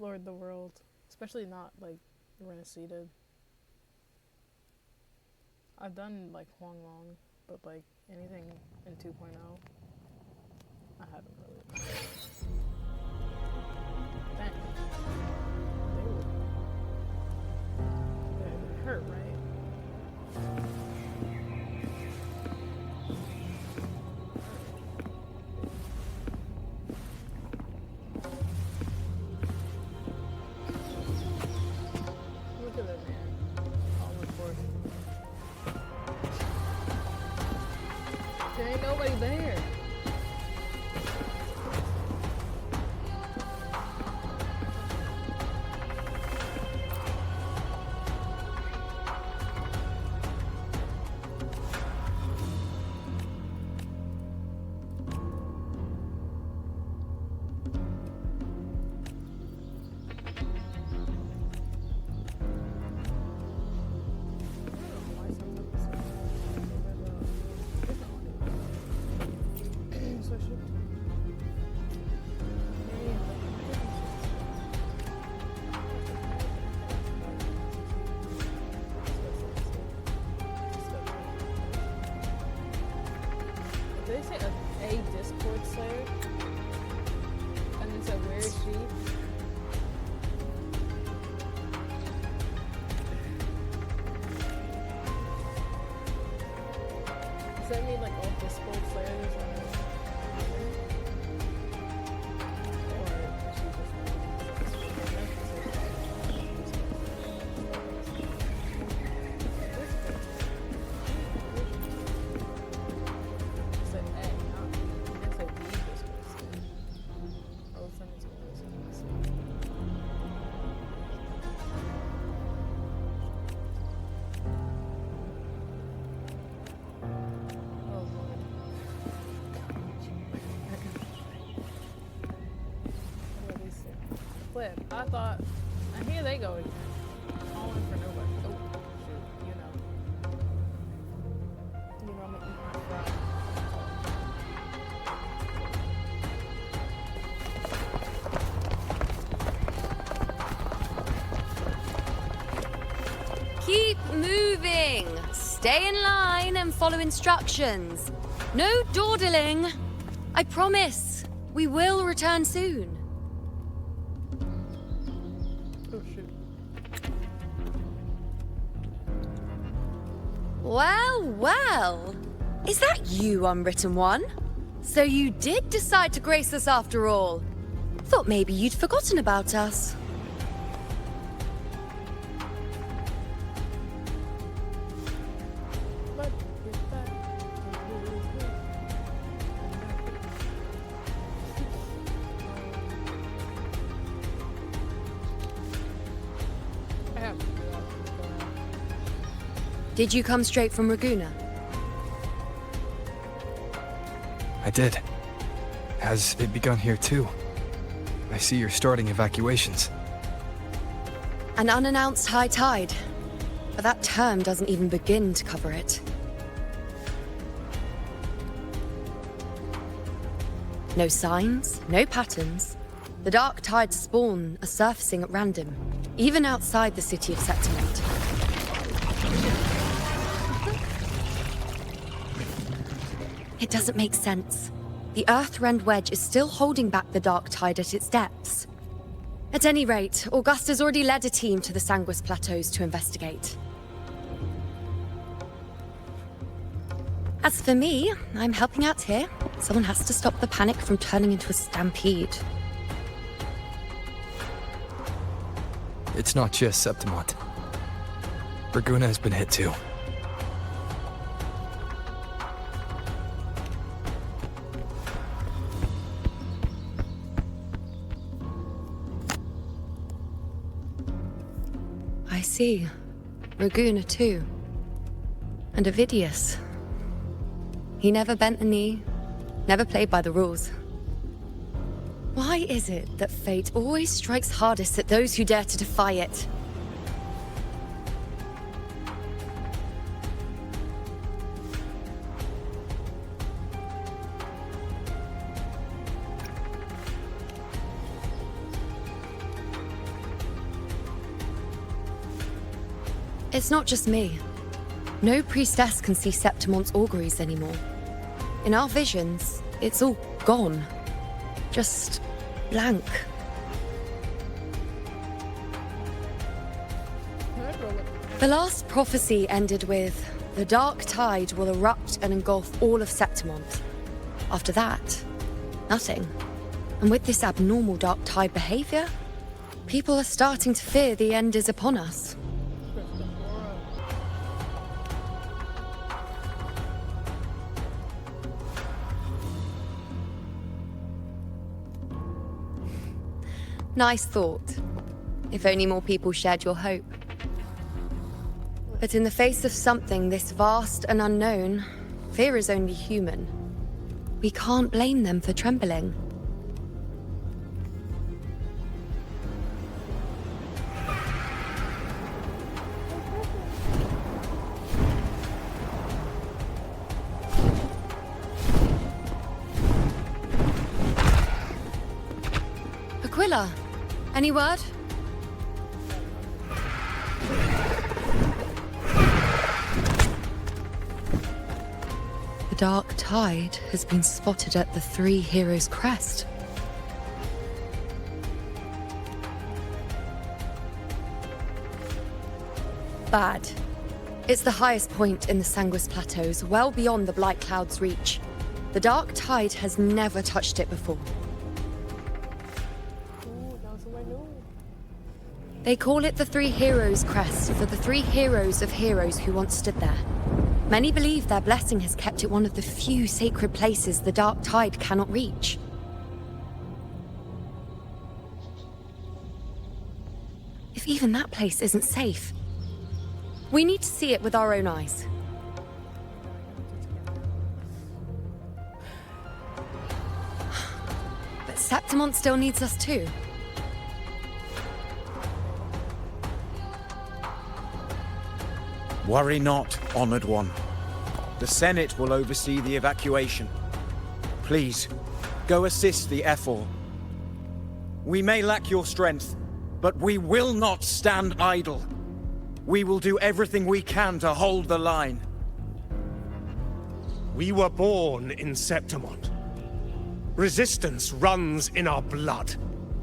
explored the world, especially not like Renaceted. I've done like Huanglong, but like anything in 2.0, I haven't really. Dang. They would hurt, right? Look at that man. All report. There ain't nobody there. Did they say a Discord Slayer? And then said, where is she? Does that mean like all Discord Slayers are flip. I thought, and here they go again. Calling for nobody. Oh, shoot, you know. I'm gonna eat my fry. Keep moving. Stay in line and follow instructions. No dawdling. I promise. We will return soon. Oh, shoot. Well, well. Is that you, Unwritten One? So you did decide to grace us after all. Thought maybe you'd forgotten about us. But get back. I have to figure out what's going on. Did you come straight from Raguna? I did. Has it begun here too? I see you're starting evacuations. An unannounced high tide. But that term doesn't even begin to cover it. No signs, no patterns. The dark tide's spawn are surfacing at random, even outside the city of Septimate. It doesn't make sense. The Earthrend Wedge is still holding back the dark tide at its depths. At any rate, Augusta's already led a team to the Sanguis Plateaus to investigate. As for me, I'm helping out here. Someone has to stop the panic from turning into a stampede. It's not just Septimont. Raguna has been hit too. I see. Raguna too. And Ovidius. He never bent the knee, never played by the rules. Why is it that fate always strikes hardest at those who dare to defy it? It's not just me. No priestess can see Septimon's auguries anymore. In our visions, it's all gone. Just blank. The last prophecy ended with, the dark tide will erupt and engulf all of Septimont. After that, nothing. And with this abnormal dark tide behavior, people are starting to fear the end is upon us. Nice thought. If only more people shared your hope. But in the face of something this vast and unknown, fear is only human. We can't blame them for trembling. Aquila, any word? The dark tide has been spotted at the Three Heroes' Crest. Bad. It's the highest point in the Sanguis Plateaus, well beyond the Blight Cloud's reach. The dark tide has never touched it before. They call it the Three Heroes' Crest for the three heroes of heroes who once stood there. Many believe their blessing has kept it one of the few sacred places the dark tide cannot reach. If even that place isn't safe, we need to see it with our own eyes. But Septimont still needs us too. Worry not, Honored One. The Senate will oversee the evacuation. Please, go assist the Ephor. We may lack your strength, but we will not stand idle. We will do everything we can to hold the line. We were born in Septimont. Resistance runs in our blood.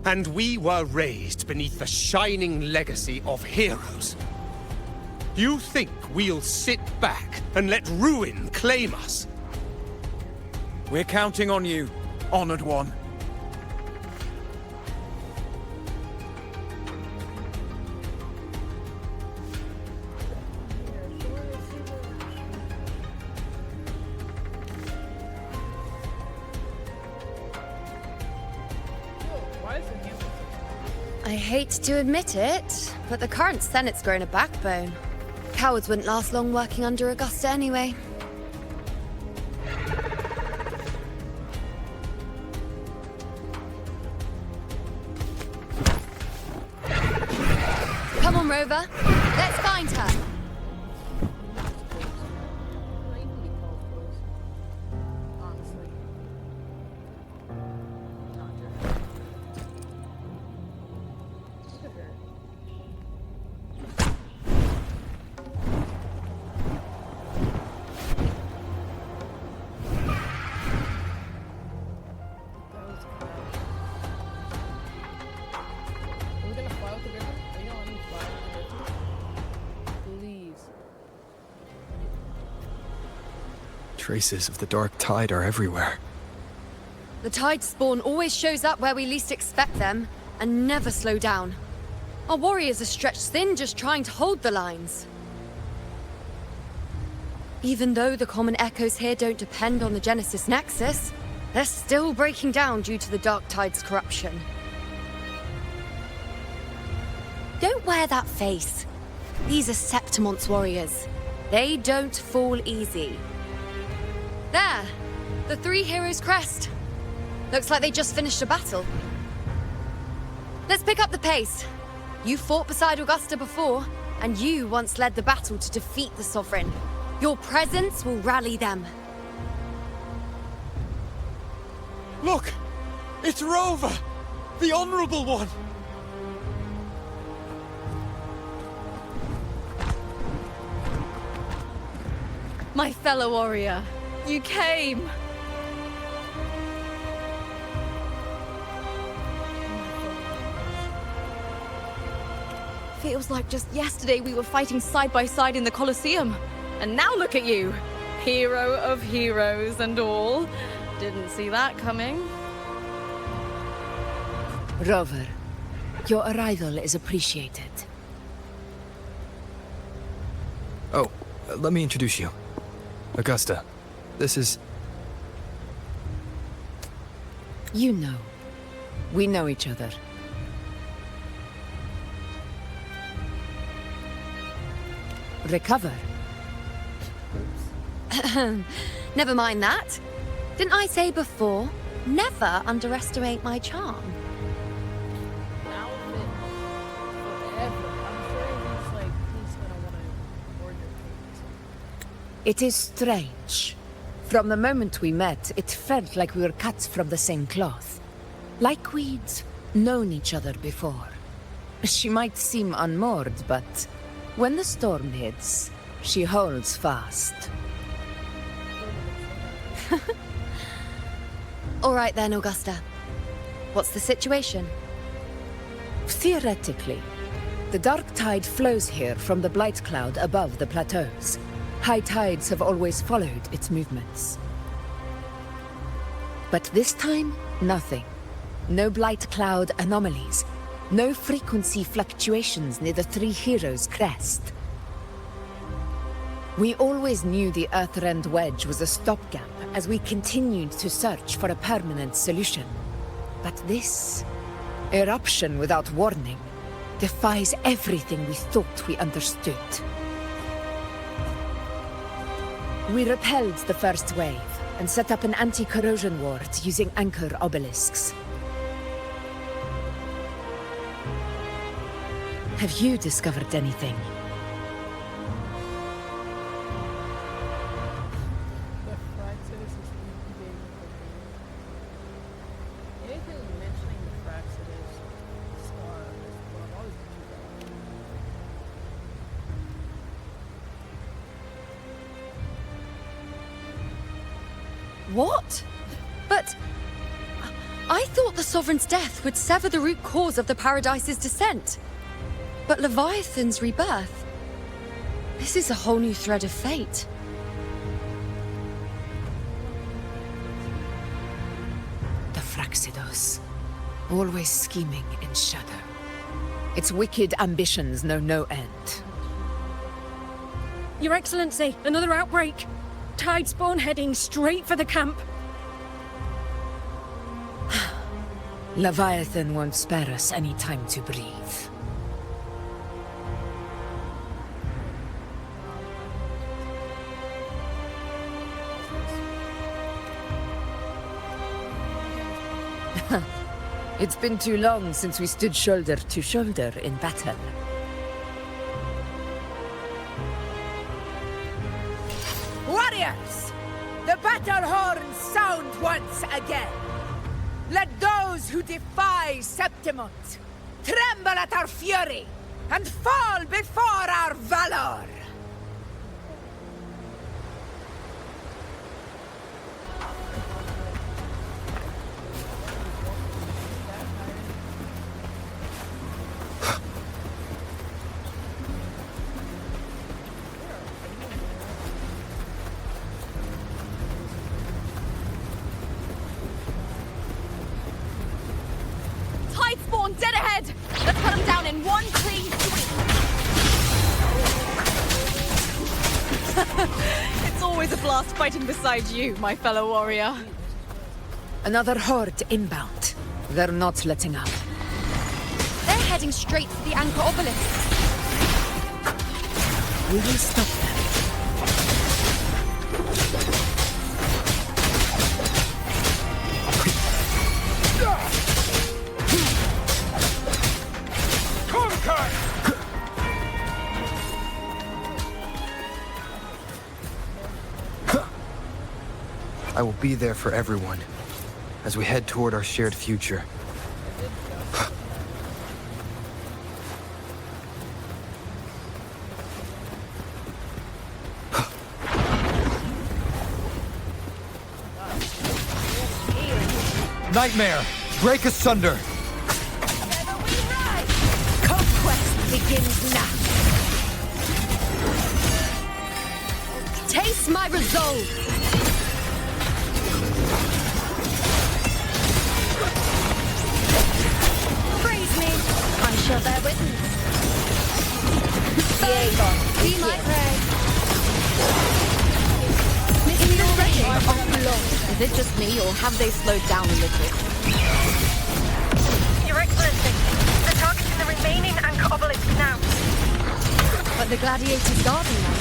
And we were raised beneath the shining legacy of heroes. You think we'll sit back and let ruin claim us? We're counting on you, Honored One. I hate to admit it, but the current Senate's grown a backbone. Cowards wouldn't last long working under Augusta anyway. Come on, Rover. Let's find her. Traces of the dark tide are everywhere. The tide spawn always shows up where we least expect them, and never slow down. Our warriors are stretched thin just trying to hold the lines. Even though the common echoes here don't depend on the Genesis Nexus, they're still breaking down due to the dark tide's corruption. Don't wear that face. These are Septimont's warriors. They don't fall easy. There! The Three Heroes' Crest. Looks like they just finished a battle. Let's pick up the pace. You fought beside Augusta before, and you once led the battle to defeat the Sovereign. Your presence will rally them. Look! It's Rover! The Honorable One! My fellow warrior, you came! Feels like just yesterday we were fighting side by side in the Colosseum. And now look at you! Hero of heroes and all. Didn't see that coming. Rover, your arrival is appreciated. Oh, let me introduce you. Augusta, this is... You know. We know each other. Recover. Never mind that. Didn't I say before? Never underestimate my charm. Outfit forever. I'm sure he's gonna want to order things. It is strange. From the moment we met, it felt like we were cut from the same cloth. Like we'd known each other before. She might seem unmoored, but when the storm hits, she holds fast. All right then, Augusta. What's the situation? Theoretically, the dark tide flows here from the blight cloud above the plateaus. High tides have always followed its movements. But this time, nothing. No blight cloud anomalies. No frequency fluctuations near the Three Heroes crest. We always knew the Earthrend Wedge was a stopgap as we continued to search for a permanent solution. But this eruption without warning defies everything we thought we understood. We repelled the first wave and set up an anti-corrosion ward using anchor obelisks. Have you discovered anything? The Fraxidus is big. Anything mentioning the Fraxidus star on this book, I've always been too bad. What? But... I thought the Sovereign's death would sever the root cause of the Paradise's descent. But Leviathan's rebirth... This is a whole new thread of fate. The Fraxidos. Always scheming in shadow. Its wicked ambitions know no end. Your Excellency, another outbreak. Tide spawn heading straight for the camp. Leviathan won't spare us any time to breathe. It's been too long since we stood shoulder to shoulder in battle. Warriors! The battle horns sound once again. Let those who defy Septimont tremble at our fury and fall before our valor! Tide spawn dead ahead! Let's cut them down in one clean sweep! It's always a blast fighting beside you, my fellow warrior. Another horde inbound. They're not letting up. They're heading straight for the anchor obelisk. We will stop them. I will be there for everyone as we head toward our shared future. Nightmare! Break asunder! Together we rise! Conquest begins now! Taste my resolve! Praise me! I shall bear witness. Be my prey. Missing you already? Is it just me, or have they slowed down a little? Your Excellency, they're targeting the remaining anchor obelisks now. But the gladiators guarding them.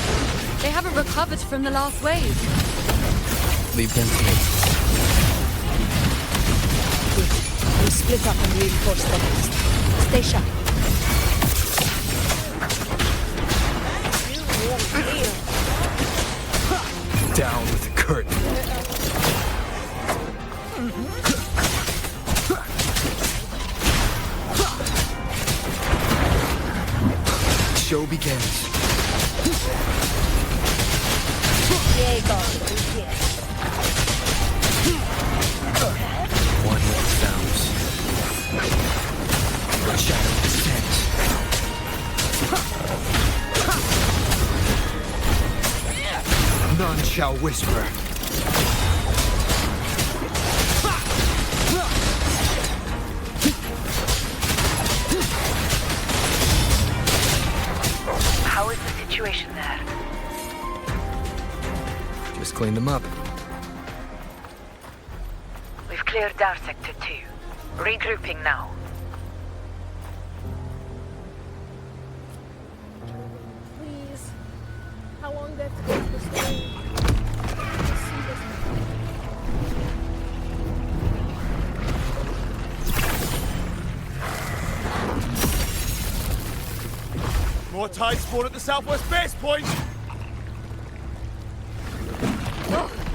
They haven't recovered from the last wave. Leave them to me. Good. We'll split up and reinforce the next. Stay sharp. Down with the curtain. Show begins. One bounce. The shadow descends. None shall whisper. How is the situation there? Just clean them up. We've cleared Dar Sector 2. Regrouping now. Please. How long do they have to go to the story? Let's see this. More tide spawn at the southwest base point!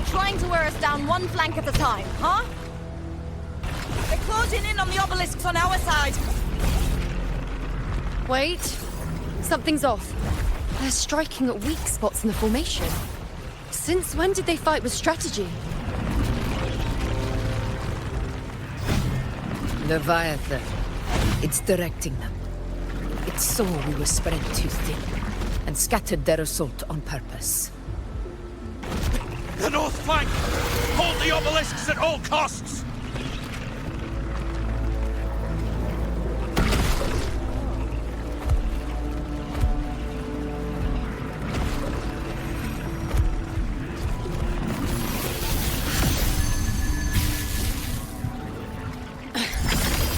Trying to wear us down one flank at a time, huh? They're closing in on the obelisks on our side! Wait. Something's off. They're striking at weak spots in the formation. Since when did they fight with strategy? Leviathan. It's directing them. It saw we were spread too thin, and scattered their assault on purpose. The north flank! Hold the obelisks at all costs!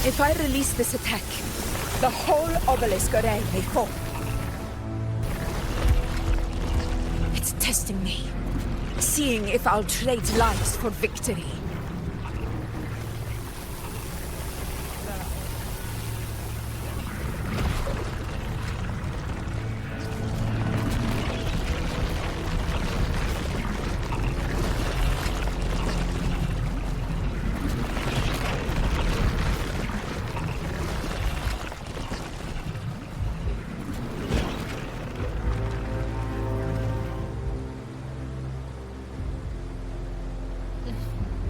If I release this attack, the whole obelisk array may fall. It's testing me, seeing if I'll trade lives for victory.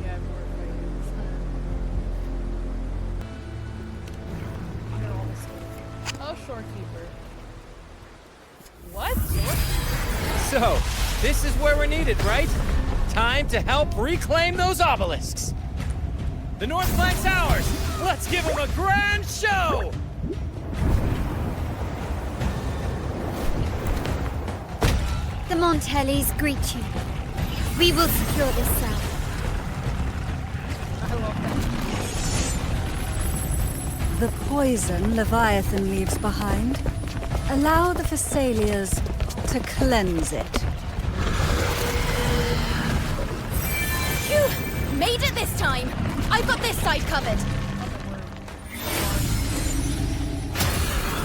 Yeah, more things. Look at all this stuff. Oh, shorekeeper. What? So, this is where we're needed, right? Time to help reclaim those obelisks. The north flank's ours. Let's give them a grand show! The Montellis greet you. We will secure this cell. I love that. The poison Leviathan leaves behind, allow the Thessalians to cleanse it. Phew! Made it this time! I've got this side covered!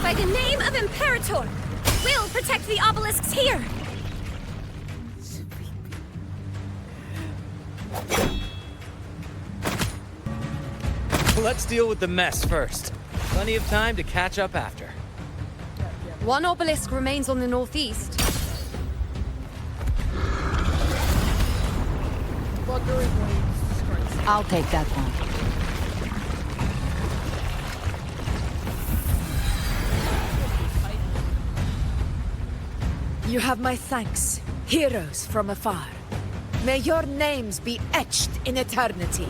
By the name of Imperator, we'll protect the obelisks here. Let's deal with the mess first. Plenty of time to catch up after. One obelisk remains on the northeast. Buggery blades. Jesus Christ. I'll take that one. You have my thanks, heroes from afar. May your names be etched in eternity.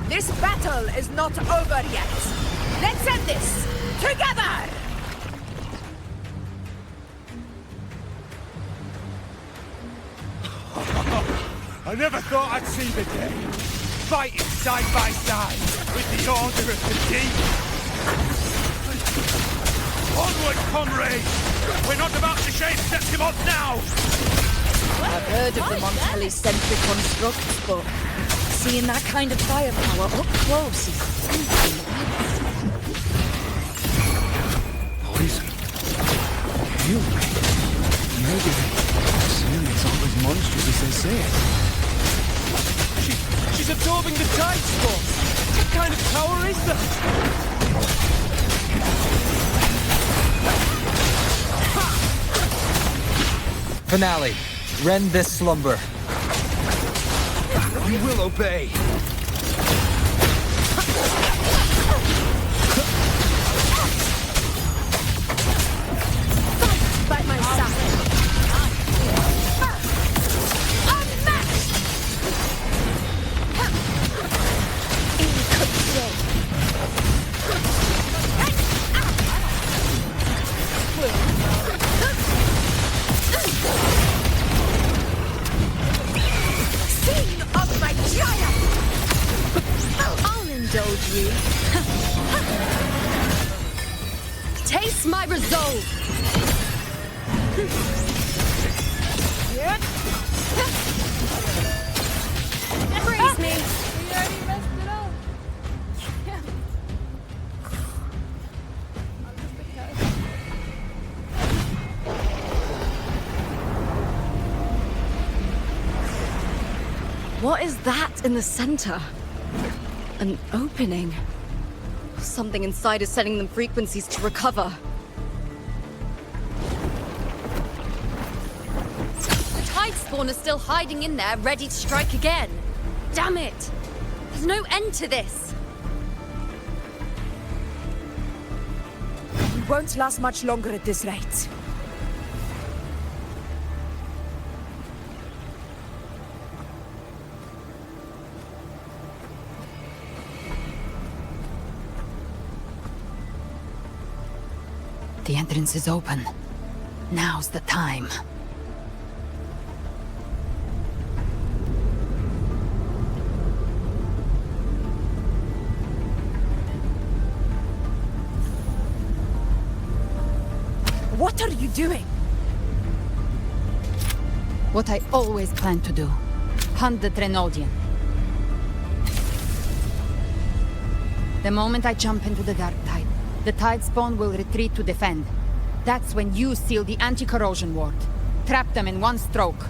This battle is not over yet. Let's end this together! I never thought I'd see the day. Fighting side by side with the Order of the Deep. Onward, comrades! We're not about to shave Septimont now! I've heard of the Montelli-centric constructs, but seeing that kind of firepower up close is something else. Poison. You? Maybe it's not as monstrous as they say it. She's absorbing the tide storm. What kind of power is that? Finale. Rend this slumber. We will obey. By my side. Taste my resolve! Freeze me! We already messed it up. Yeah. I'm just a cat. What is that in the center? An opening. Something inside is sending them frequencies to recover. The tide spawn is still hiding in there, ready to strike again. Damn it! There's no end to this. We won't last much longer at this rate. The entrance is open. Now's the time. What are you doing? What I always planned to do. Hunt the Trenodian. The moment I jump into the dark tide, the tide spawn will retreat to defend. That's when you seal the anti-corrosion ward. Trap them in one stroke.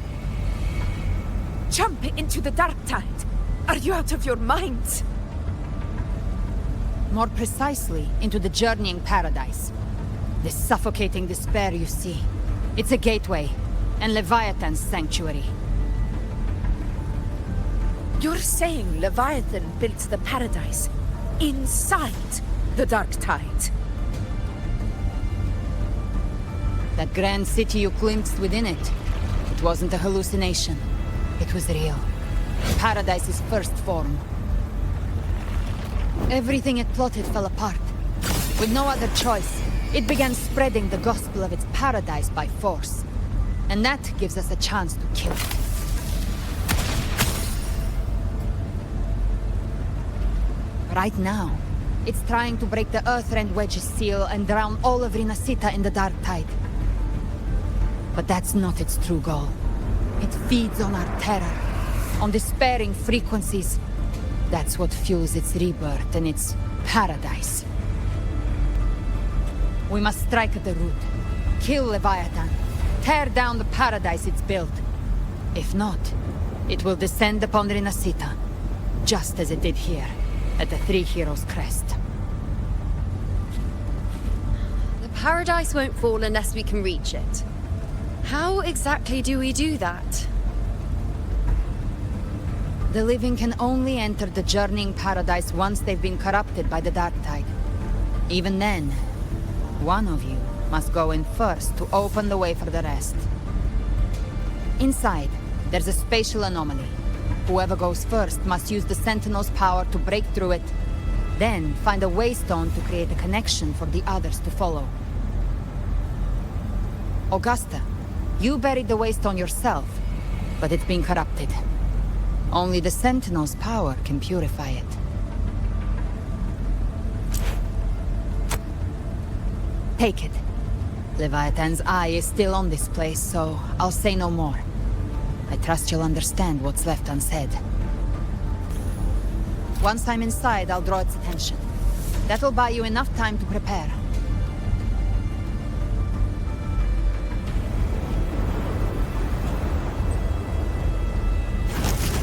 Jump into the dark tide. Are you out of your mind? More precisely, into the journeying paradise. The suffocating despair you see. It's a gateway, and Leviathan's sanctuary. You're saying Leviathan built the paradise inside the dark tide? That grand city you glimpsed within it, it wasn't a hallucination. It was real. Paradise's first form. Everything it plotted fell apart. With no other choice, it began spreading the gospel of its paradise by force. And that gives us a chance to kill it. Right now, it's trying to break the Earthrend Wedge's seal and drown all of Rinasita in the dark tide. But that's not its true goal. It feeds on our terror, on despairing frequencies. That's what fuels its rebirth and its paradise. We must strike at the root, kill Leviathan, tear down the paradise it's built. If not, it will descend upon Rinasita, just as it did here, at the Three Heroes' Crest. The paradise won't fall unless we can reach it. How exactly do we do that? The living can only enter the journeying paradise once they've been corrupted by the dark tide. Even then, one of you must go in first to open the way for the rest. Inside, there's a spatial anomaly. Whoever goes first must use the Sentinel's power to break through it, then find a waystone to create a connection for the others to follow. Augusta, you buried the waystone yourself, but it's been corrupted. Only the Sentinel's power can purify it. Take it. Leviathan's eye is still on this place, so I'll say no more. I trust you'll understand what's left unsaid. Once I'm inside, I'll draw its attention. That'll buy you enough time to prepare.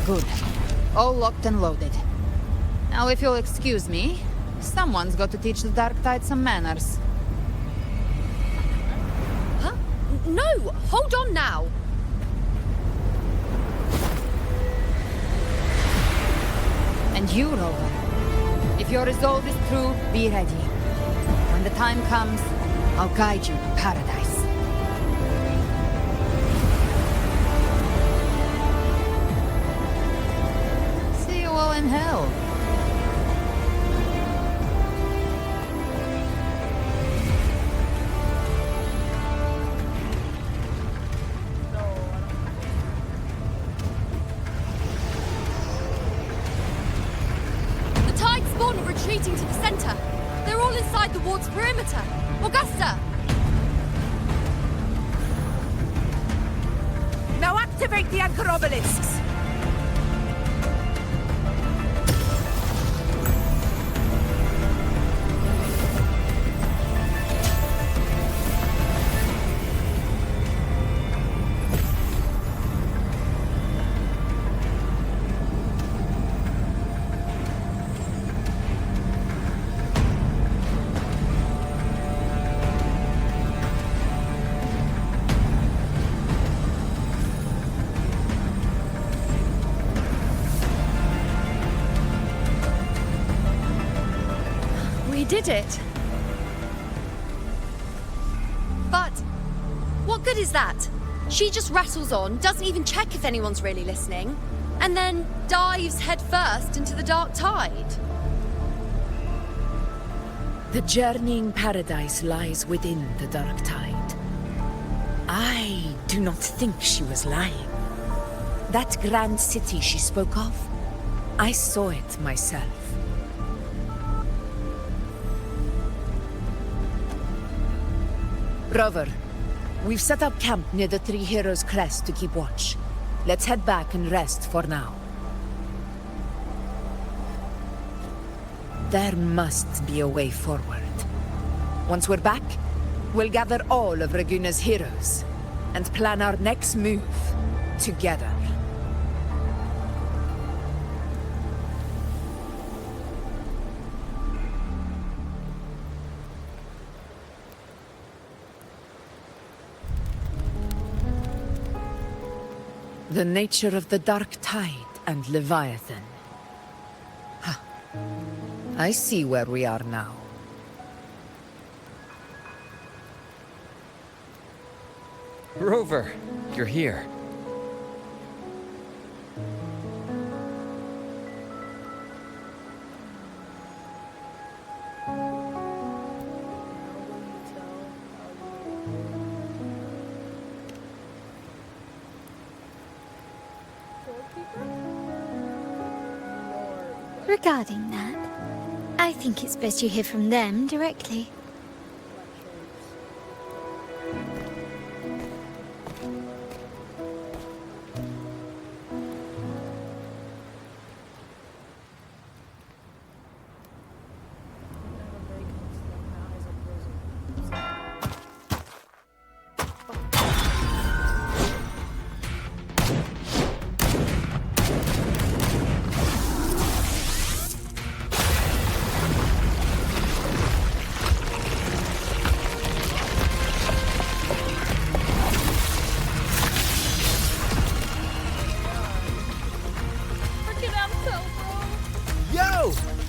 Good. All locked and loaded. Now, if you'll excuse me, someone's got to teach the Dark Tide some manners. Huh? No! Hold on now! And you, Rover. If your resolve is true, be ready. When the time comes, I'll guide you to paradise. See you all in hell. Retreating to the center. They're all inside the ward's perimeter. Augusta! Now activate the anchor obelisks! Did it? But what good is that? She just rattles on, doesn't even check if anyone's really listening, and then dives headfirst into the dark tide. The journeying paradise lies within the dark tide. I do not think she was lying. That grand city she spoke of, I saw it myself. Rover, we've set up camp near the Three Heroes Crest to keep watch. Let's head back and rest for now. There must be a way forward. Once we're back, we'll gather all of Raguna's heroes and plan our next move together. The nature of the Dark Tide and Leviathan. Ha. I see where we are now. Rover, you're here. Regarding that, I think it's best you hear from them directly.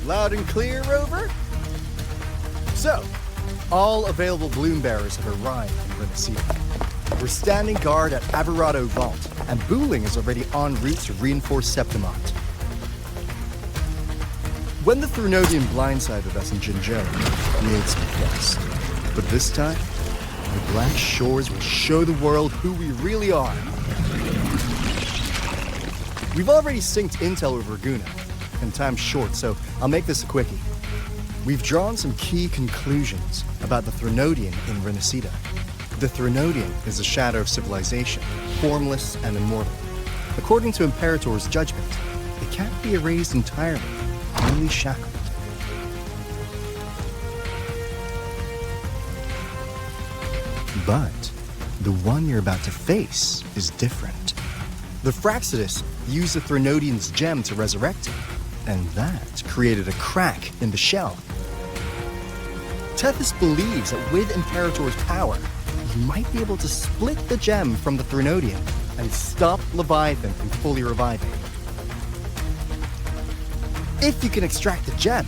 Loud and clear, Rover? So, all available bloom bearers have arrived in Renacita. We're standing guard at Averado Vault, and Booling is already en route to reinforce Septimont. When the Threnodian blindsided us in Jinzhou, we made some fuss. But this time, the Black Shores will show the world who we really are. We've already synced intel with Raguna, and time's short, so I'll make this a quickie. We've drawn some key conclusions about the Threnodian in Renacita. The Threnodian is a shadow of civilization, formless and immortal. According to Imperator's judgment, it can't be erased entirely, only shackled. But the one you're about to face is different. The Fraxidus used the Threnodian's gem to resurrect him, and that created a crack in the shell. Tethys believes that with Imperator's power, he might be able to split the gem from the Threnodian and stop Leviathan from fully reviving. If you can extract the gem,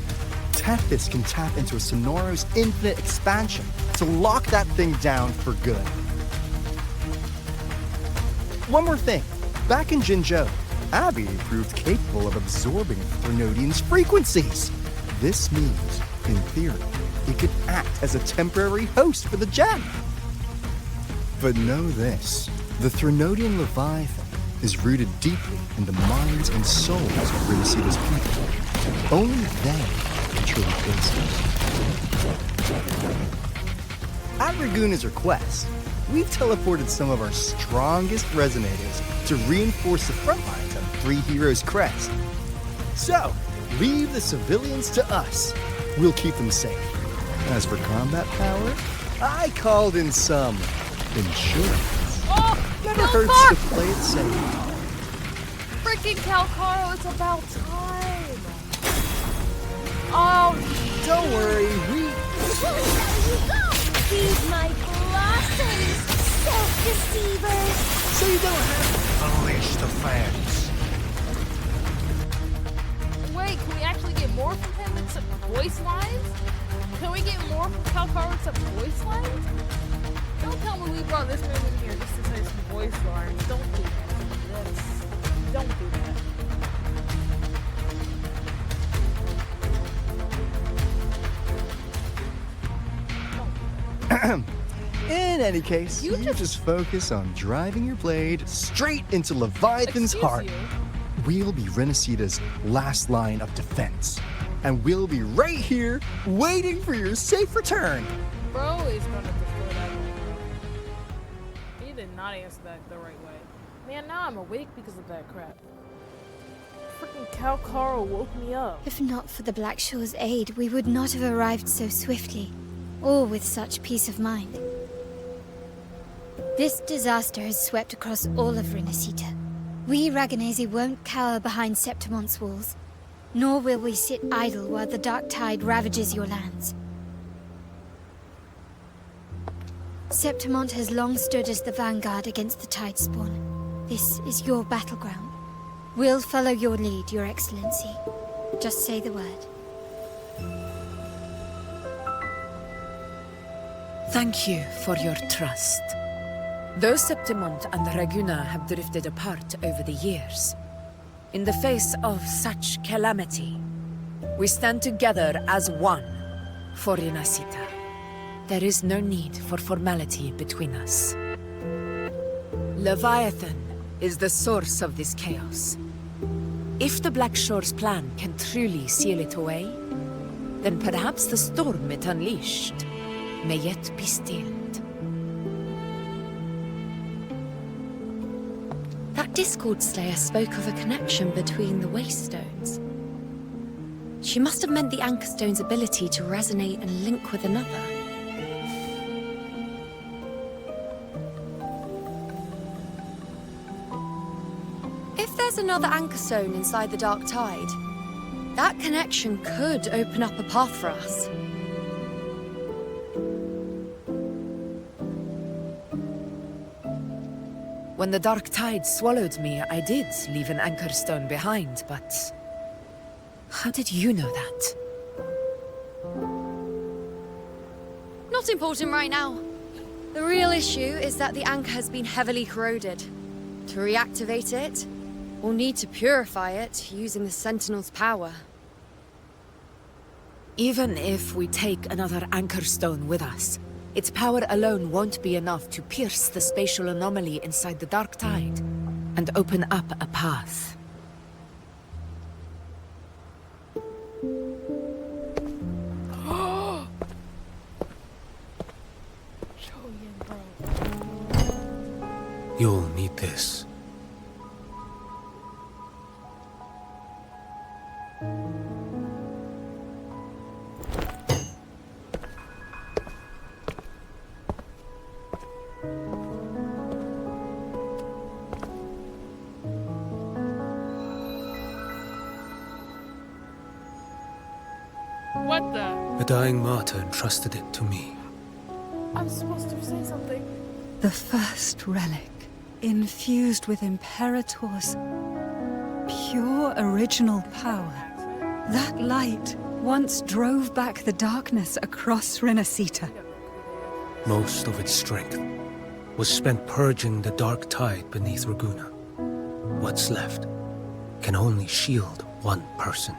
Tethys can tap into a Sonoro's infinite expansion to lock that thing down for good. One more thing. Back in Jinzhou, Abby proved capable of absorbing Threnodian's frequencies. This means, in theory, it could act as a temporary host for the gem. But know this, the Threnodian Leviathan is rooted deeply in the minds and souls of Renacita's people. Only they can truly face it. At Raguna's request, we've teleported some of our strongest resonators to reinforce the front lines on Three Heroes Crest. So, leave the civilians to us. We'll keep them safe. As for combat power, I called in some insurance. Oh, Never hurts to play it safe. Freaking Calcaro, it's about time. Oh, don't worry, we... Feed my blossoms, self-deceivers! So you don't have to unleash the fans. Wait, can we actually get more from him except voice lines? Can we get more from Calcaro except voice lines? Don't tell me we brought this man in here just to say some voice lines. Don't do that. Don't do that. In any case, you just focus on driving your blade straight into Leviathan's heart. We'll be Renacita's last line of defense. And we'll be right here, waiting for your safe return. Bro is gonna destroy that one. He did not answer that the right way. Man, now I'm awake because of that crap. Freaking Calcaro woke me up. If not for the Black Shore's aid, we would not have arrived so swiftly, or with such peace of mind. This disaster has swept across all of Renacita. We Raganese won't cower behind Septimont's walls, nor will we sit idle while the dark tide ravages your lands. Septimont has long stood as the vanguard against the Tidespawn. This is your battleground. We'll follow your lead, Your Excellency. Just say the word. Thank you for your trust. Though Septimont and Raguna have drifted apart over the years, in the face of such calamity, we stand together as one for Renacita. There is no need for formality between us. Leviathan is the source of this chaos. If the Black Shore's plan can truly seal it away, then perhaps the storm it unleashed may yet be stilled. That Discord Slayer spoke of a connection between the Wastestones. She must have meant the Anchorstone's ability to resonate and link with another. If there's another Anchorstone inside the Dark Tide, that connection could open up a path for us. When the dark tide swallowed me, I did leave an anchor stone behind, but How did you know that? Not important right now. The real issue is that the anchor has been heavily corroded. To reactivate it, we'll need to purify it using the Sentinel's power. Even if we take another anchor stone with us, its power alone won't be enough to pierce the spatial anomaly inside the Dark Tide and open up a path. You'll need this. What the? A dying martyr entrusted it to me. I'm supposed to say something. The first relic, infused with Imperator's pure original power. That light once drove back the darkness across Renacita. Most of its strength was spent purging the dark tide beneath Raguna. What's left can only shield one person.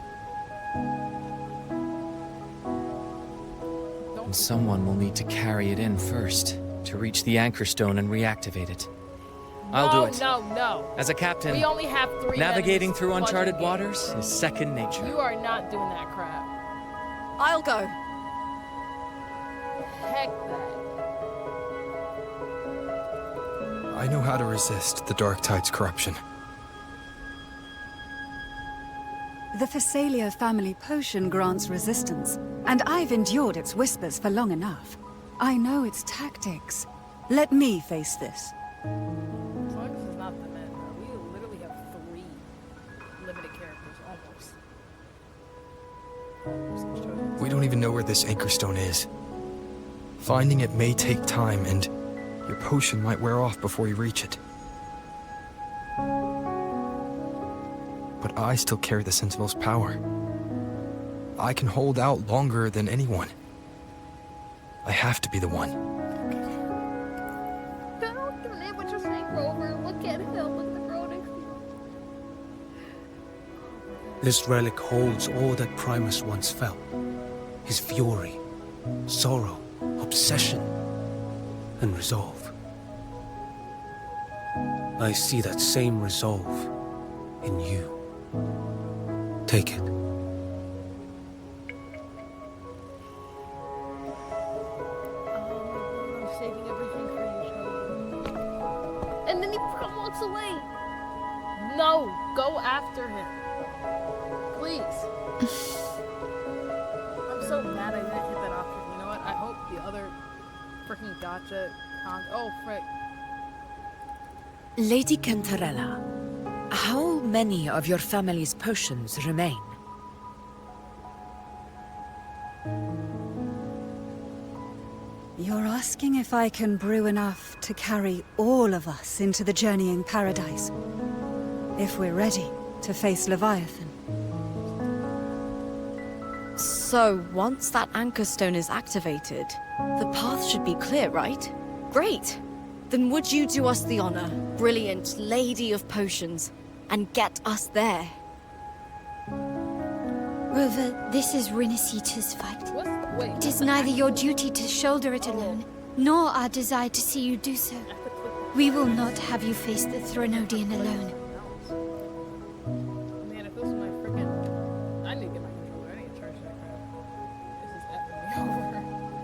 And someone will need to carry it in first, to reach the anchor stone and reactivate it. I'll do it. No. As a captain, We only have 3 navigating enemies through to uncharted budget waters is second nature. game. You are not doing that crap. I'll go. Heck that. I know how to resist the Dark Tide's corruption. The Phasalia family potion grants resistance, and I've endured its whispers for long enough. I know its tactics. Let me face this. As long as it's not the men, bro. We literally have 3 limited characters, almost. We don't even know where this anchor stone is. Finding it may take time, and your potion might wear off before you reach it. But I still carry the Sentinel's power. I can hold out longer than anyone. I have to be the one. Don't believe what you're saying, Rover. Look at him. Look at the girl next to you. This relic holds all that Primus once felt. His fury, sorrow, obsession, and resolve. I see that same resolve in you. Take it. I'm saving everything for you, Charlie. And then he walks away. No, go after him. Please. I'm so mad I didn't hit that option. You know what? I hope the other freaking gotcha oh, frick. Lady Cantarella, how many of your family's potions remain? You're asking if I can brew enough to carry all of us into the journeying paradise. If we're ready to face Leviathan. So, once that anchor stone is activated, the path should be clear, right? Great! Then would you do us the honor, brilliant Lady of Potions, and get us there? Rover, this is Renacita's fight. Wait, It is neither your duty to shoulder it alone, nor our desire to see you do so. We will not have you face the Threnodian alone. Man, if this was my freaking... I need to get my controller. I need to charge that crap. This is effing me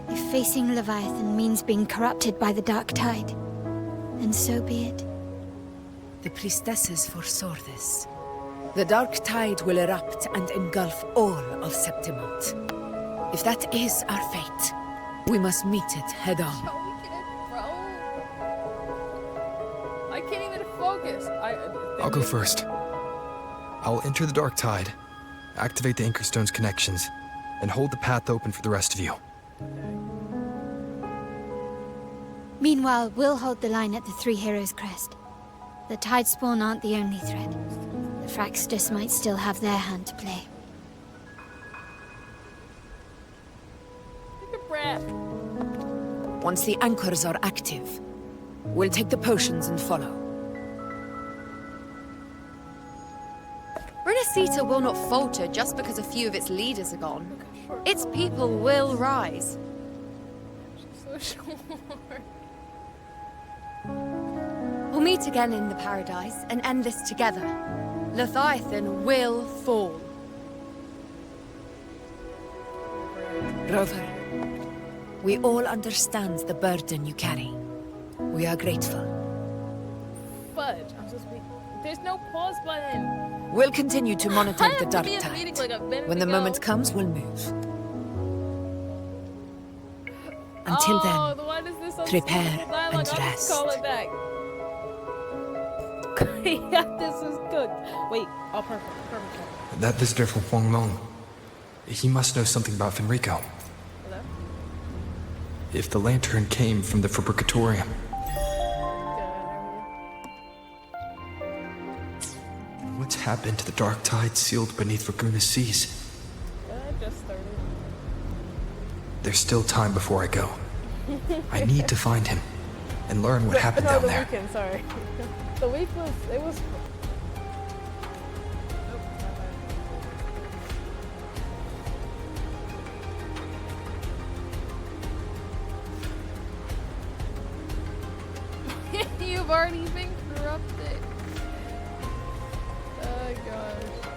over. If facing Leviathan means being corrupted by the Dark Tide, then so be it. The priestesses foresaw this. The Dark Tide will erupt and engulf all of Septimont. If that is our fate, we must meet it head-on. Show me it, bro. I can't even focus. I'll go first. I'll enter the Dark Tide, activate the Anchor Stone's connections, and hold the path open for the rest of you. Meanwhile, we'll hold the line at the Three Heroes Crest. The Tidespawn aren't the only threat. The Fraxtus might still have their hand to play. crap. Once the anchors are active, we'll take the potions and follow. Renacita will not falter just because a few of its leaders are gone. Its people will rise. So short. We'll meet again in the Paradise and end this together. Leviathan will fall. Rover, we all understand the burden you carry. We are grateful. Fudge. I'm so sweet. There's no pause button. We'll continue to monitor the dark Be in the tide. meeting like a minute When the ago. moment comes, we'll move. Until Oh, the one is this then, prepare unspeakable dialogue. and I'll just rest. call it back. Yeah, this is good. Wait. Oh, perfect. That visitor from Huang Meng, he must know something about Fenrico. Hello? If the lantern came from the Fabricatorium. What's happened to the dark tide sealed beneath Raguna's seas? I just started. There's still time before I go. I need to find him and learn what happened No, down the there. weekend, sorry. The week was, it was... You've already been corrupted. Oh gosh.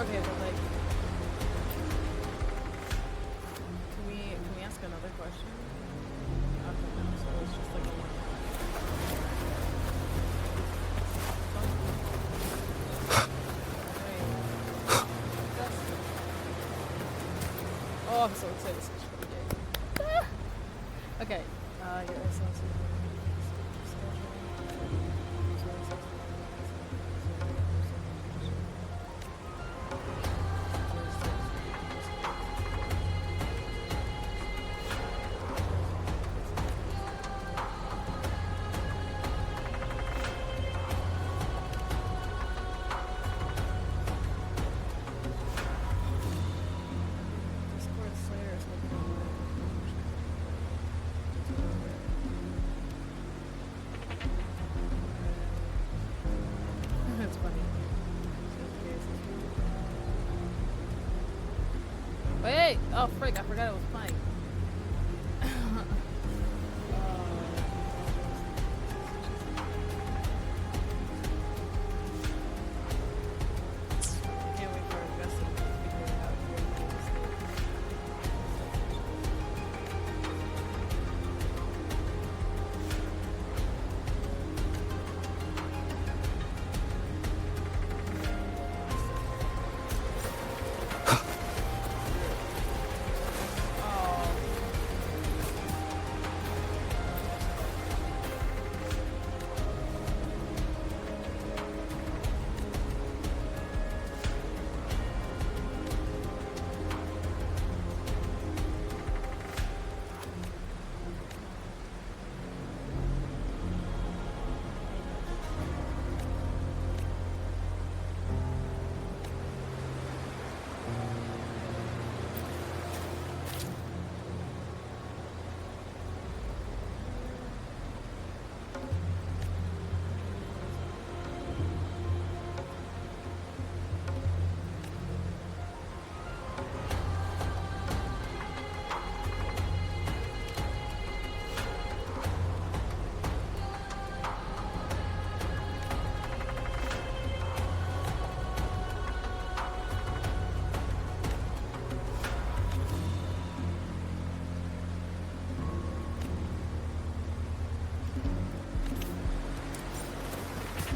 Okay, but like, can we ask another question? Okay, no, so it's just like oh, I'm so excited. This is really good. Okay, your excellency. That's funny. Wait! Oh, frick, I forgot it was playing. I can't wait for Augusta to figure it out.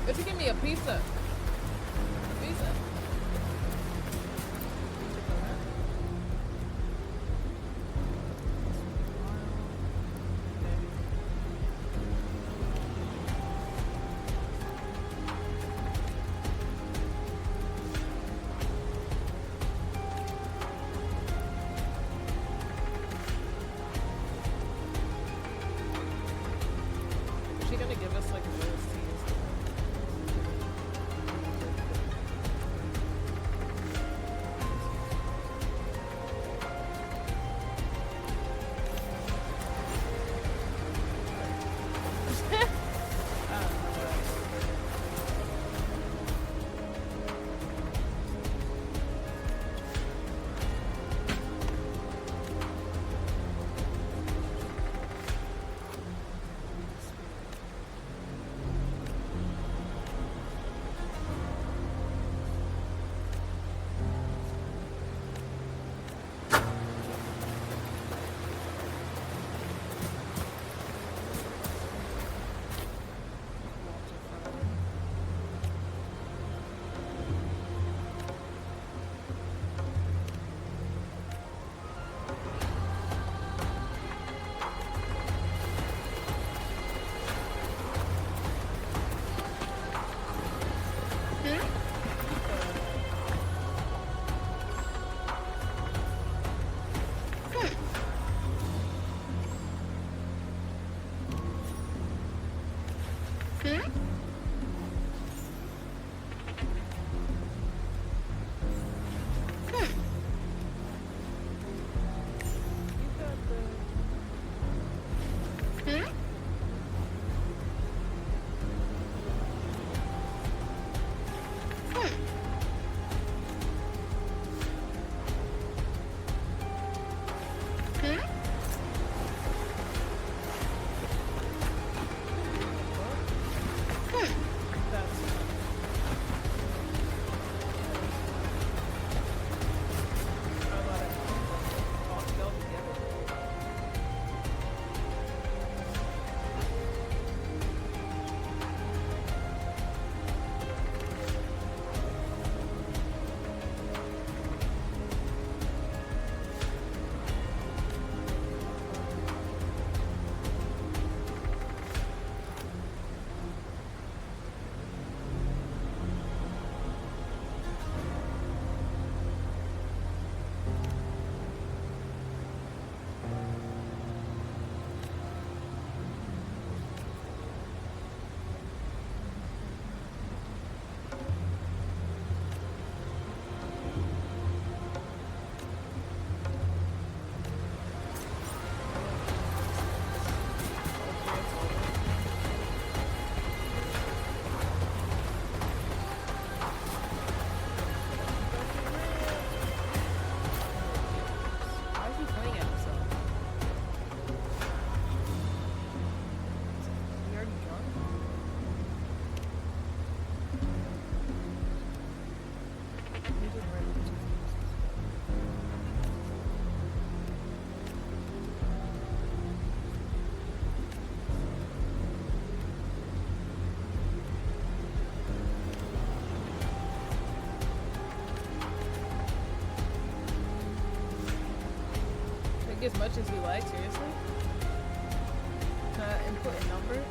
But you give me a pizza. Pizza. Make as much as you like, seriously? Can I input a number?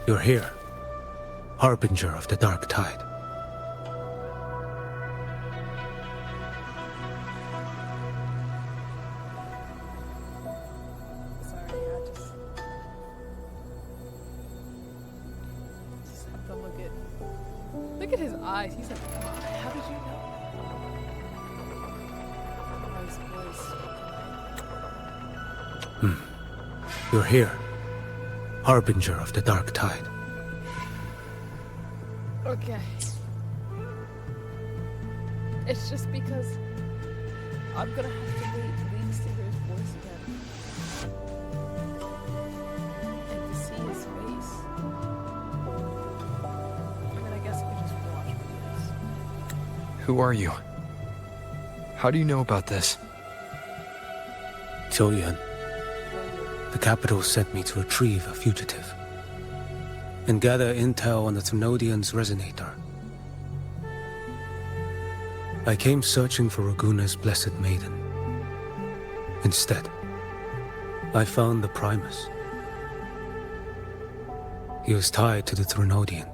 You're here, harbinger of the dark tide. Sorry, I just have to look at his eyes. He's like, how did you know? His voice. You're here, harbinger of the dark tide. Okay. It's just because I'm gonna have to wait weeks to hear his voice again. And to see his face. I mean, I guess I could just watch videos. Who are you? How do you know about this? Qiuyuan. The capital sent me to retrieve a fugitive and gather intel on the Thrunodian's resonator. I came searching for Raguna's blessed maiden. Instead, I found the Primus. He was tied to the Thrunodian,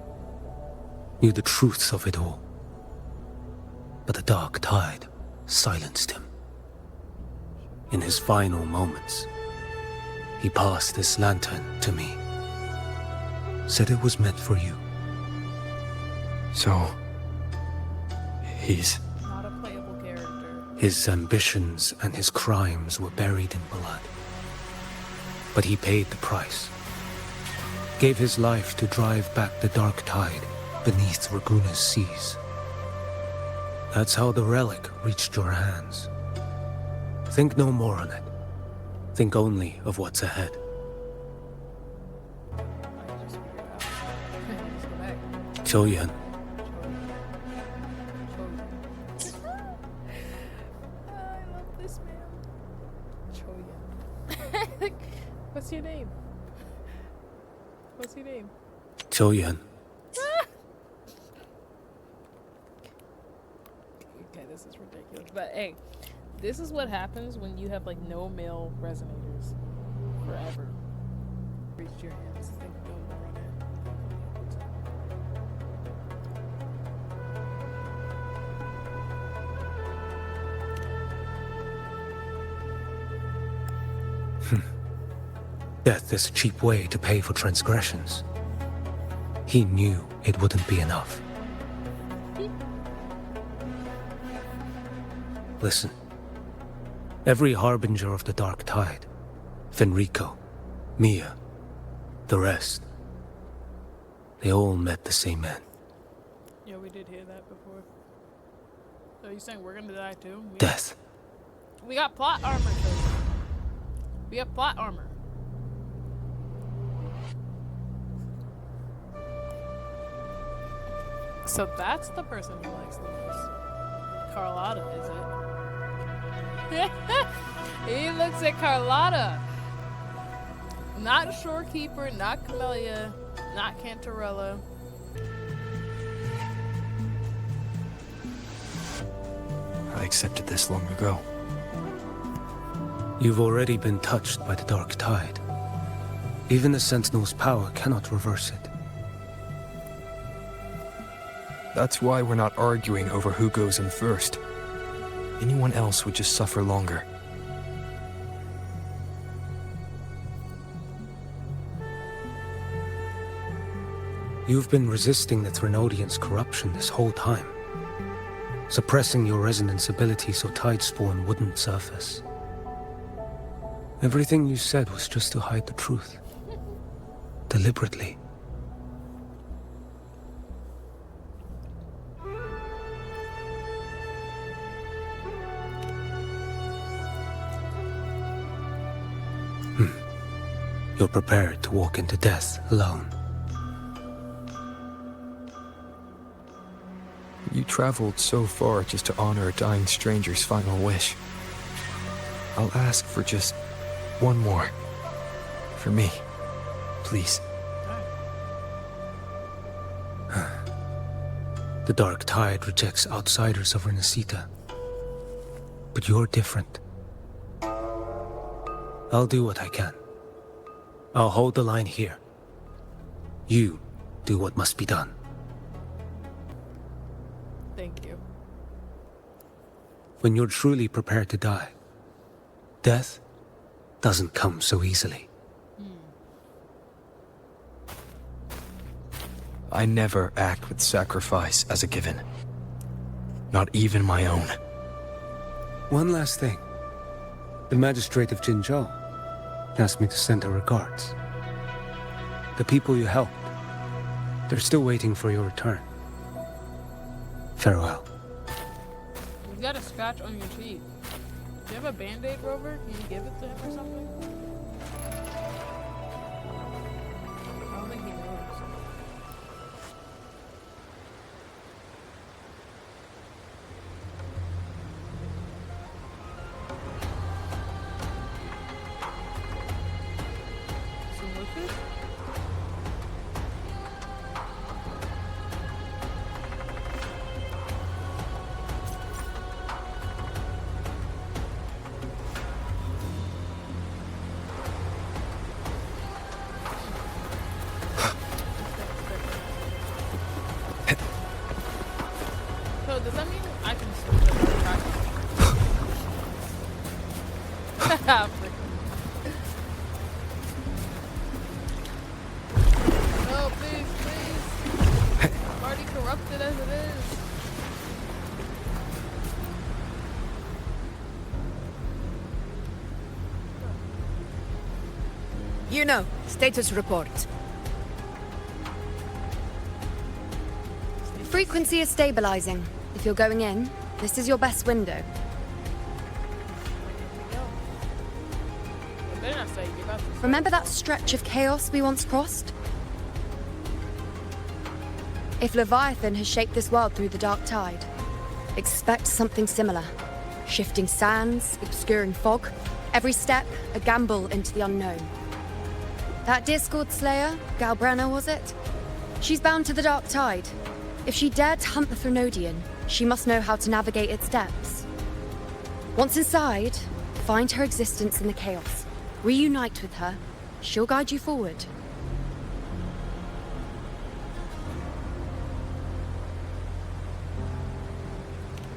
knew the truths of it all. But the dark tide silenced him. In his final moments, he passed this lantern to me. Said it was meant for you. So... he's... Not a playable character. His ambitions and his crimes were buried in blood. But he paid the price. Gave his life to drive back the dark tide beneath Raguna's seas. That's how the relic reached your hands. Think no more on it. Think only of what's ahead. Qiuyuan. I love this man. Qiuyuan. What's your name? What's your name? Qiuyuan. Okay, this is ridiculous. But hey, this is what happens when you have like no male resonators forever. Reached your hands. Think no more on it. Death is a cheap way to pay for transgressions. He knew it wouldn't be enough. Listen. Every harbinger of the dark tide, Fenrico, Mia, the rest, they all met the same end. Yeah, we did hear that before. So you saying we're gonna die too? Death. We got plot armor, Toby. We have plot armor. So that's the person who likes the most. Carlotta, is it? He looks at Carlotta. Not Shorekeeper, not Camellia, not Cantarella. I accepted this long ago. You've already been touched by the dark tide. Even the Sentinel's power cannot reverse it. That's why we're not arguing over who goes in first. Anyone else would just suffer longer. You've been resisting the Thrunodian's corruption this whole time. Suppressing your resonance ability so Tidespawn wouldn't surface. Everything you said was just to hide the truth. Deliberately. You're prepared to walk into death alone. You traveled so far just to honor a dying stranger's final wish. I'll ask for just one more. For me. Please. The Dark Tide rejects outsiders of Renacita. But you're different. I'll do what I can. I'll hold the line here. You do what must be done. Thank you. When you're truly prepared to die, death doesn't come so easily. I never act with sacrifice as a given. Not even my own. One last thing. The magistrate of Jinzhou asked me to send her regards. The people you helped, they're still waiting for your return. Farewell. You got a scratch on your cheek. Do you have a band-aid, Rover? Can you give it to him or something? I don't think he knows. Some wishes? So does that mean I can switch up the track? No, please, please. I'm already corrupted as it is. You know, status report. Frequency is stabilizing. If you're going in, this is your best window. They're not saying you about this. Remember that stretch of chaos we once crossed? If Leviathan has shaped this world through the Dark Tide, expect something similar. Shifting sands, obscuring fog, every step a gamble into the unknown. That Discord Slayer, Galbrenna was it? She's bound to the Dark Tide. If she dared to hunt the Threnodian, she must know how to navigate its depths. Once inside, find her existence in the chaos. Reunite with her. She'll guide you forward.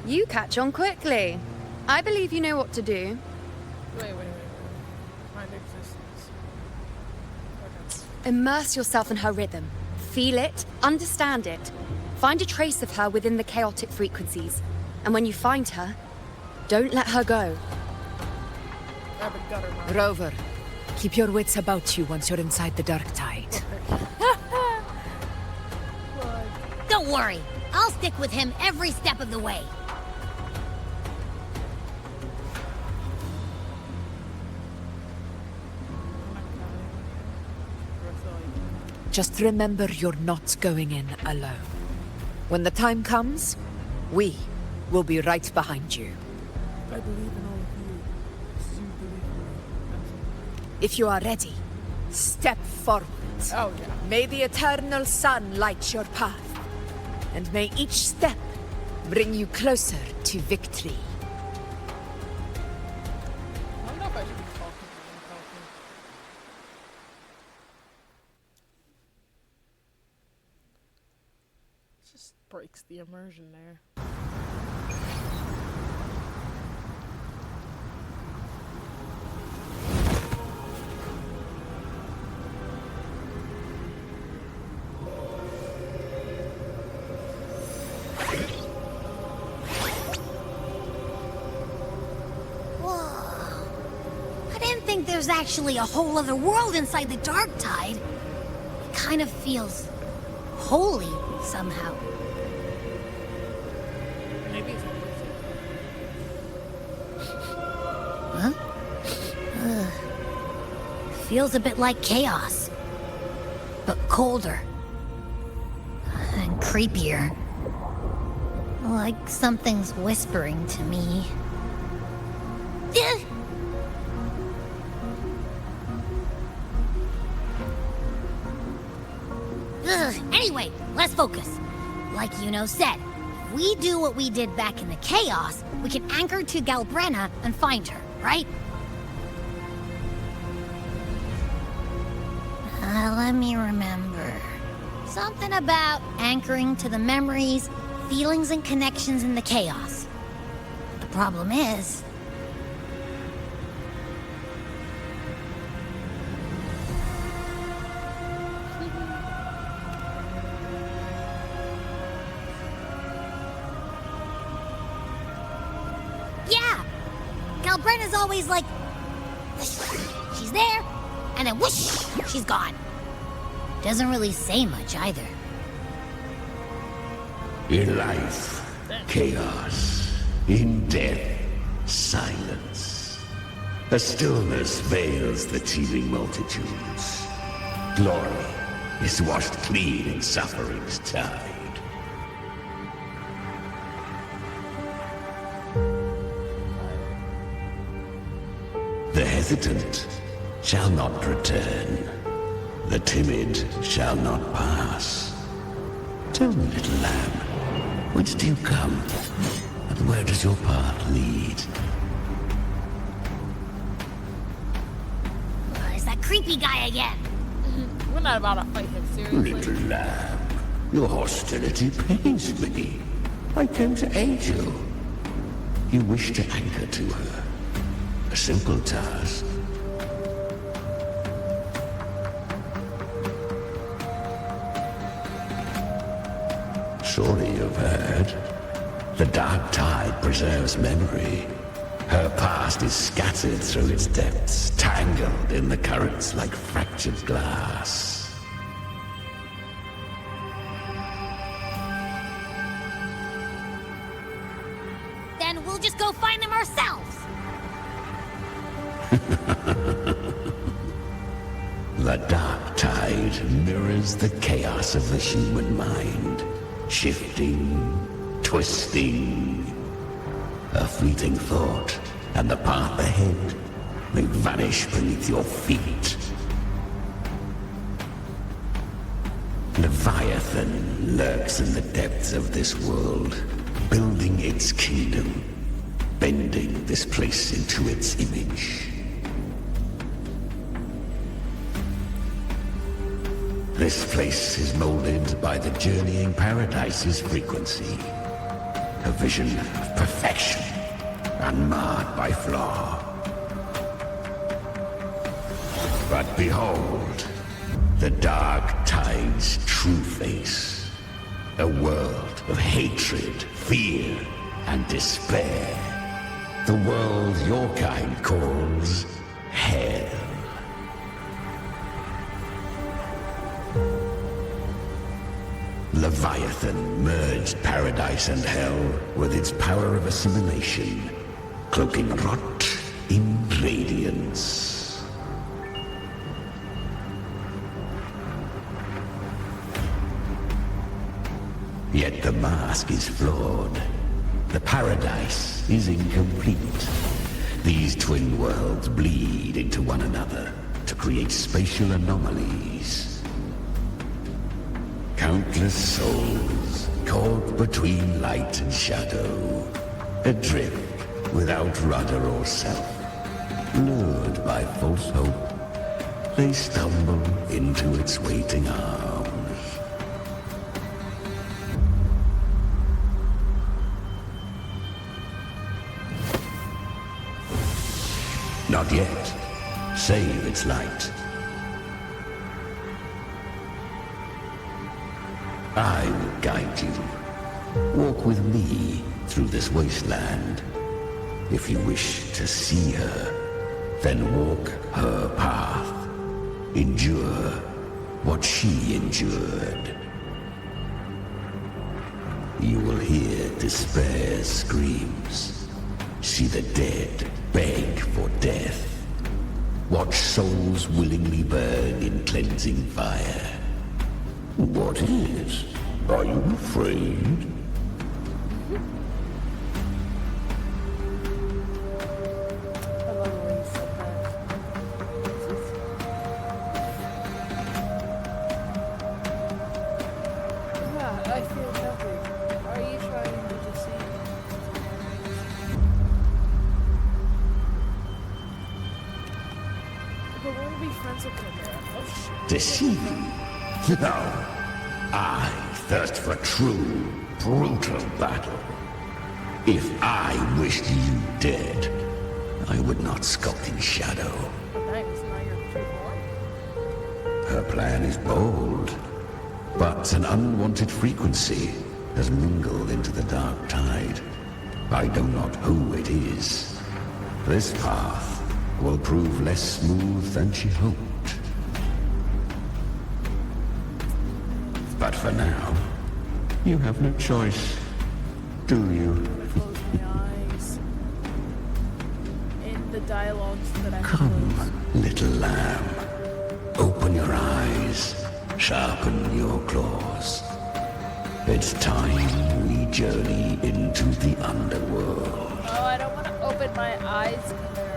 You catch on quickly. I believe you know what to do. Wait. Find existence. Immerse yourself in her rhythm. Feel it, understand it. Find a trace of her within the chaotic frequencies. And when you find her, don't let her go. Rover, keep your wits about you once you're inside the Dark Tide. Don't worry. I'll stick with him every step of the way. Just remember you're not going in alone. When the time comes, we will be right behind you. I believe in all of you. You believe in me. If you are ready, step forward. Oh, yeah. May the eternal sun light your path, and may each step bring you closer to victory. I don't know if I should be talking. It just breaks the immersion there. There's actually a whole other world inside the Dark Tide. It kind of feels holy somehow. Maybe it's Huh? feels a bit like chaos. But colder. And creepier. Like something's whispering to me. Anyway, let's focus. Like Yuno said, if we do what we did back in the chaos, we can anchor to Galbrenna and find her, right? Let me remember. Something about anchoring to the memories, feelings, and connections in the chaos. The problem is... yeah! Galbrenna's always like... she's there, and then whoosh, she's gone. Doesn't really say much either. In life, chaos. In death, silence. A stillness veils the teeming multitudes. Glory is washed clean in suffering's tide. The hesitant shall not return. The timid shall not pass. Tell me, little lamb, whence do you come? And where does your path lead? It's that creepy guy again. We're not about to fight him, seriously. Little lamb, your hostility pains me. I came to aid you. You wish to anchor to her. A simple task. Surely you've heard. The dark tide preserves memory. Her past is scattered through its depths, tangled in the currents like fractured glass. Then we'll just go find them ourselves. The dark tide mirrors the chaos of the human mind. Shifting, twisting. A fleeting thought, and the path ahead may vanish beneath your feet. Leviathan lurks in the depths of this world, building its kingdom, bending this place into its image. This place is molded by the journeying paradise's frequency. A vision of perfection, unmarred by flaw. But behold, the dark tide's true face. A world of hatred, fear, and despair. The world your kind calls hell. Leviathan merged paradise and hell with its power of assimilation, cloaking rot in radiance. Yet the mask is flawed. The paradise is incomplete. These twin worlds bleed into one another to create spatial anomalies. Countless souls caught between light and shadow, adrift without rudder or self, lured by false hope, they stumble into its waiting arms. Not yet, save its light. I will guide you. Walk with me through this wasteland. If you wish to see her, then walk her path. Endure what she endured. You will hear despair's screams. See the dead beg for death. Watch souls willingly burn in cleansing fire. What is? Are you afraid? I feel happy. Are you trying to deceive me? But want to be friends with Chimera. Oh shit. Deceiving? No. I thirst for true, brutal battle. If I wished you dead, I would not skulk in shadow. Her plan is bold, but an unwanted frequency has mingled into the dark tide. I know not who it is. This path will prove less smooth than she hoped. But for now, you have no choice, do you? In the dialogues that I Come, little lamb. Open your eyes, sharpen your claws. It's time we journey into the underworld. Oh, I don't want to open my eyes, Chimera.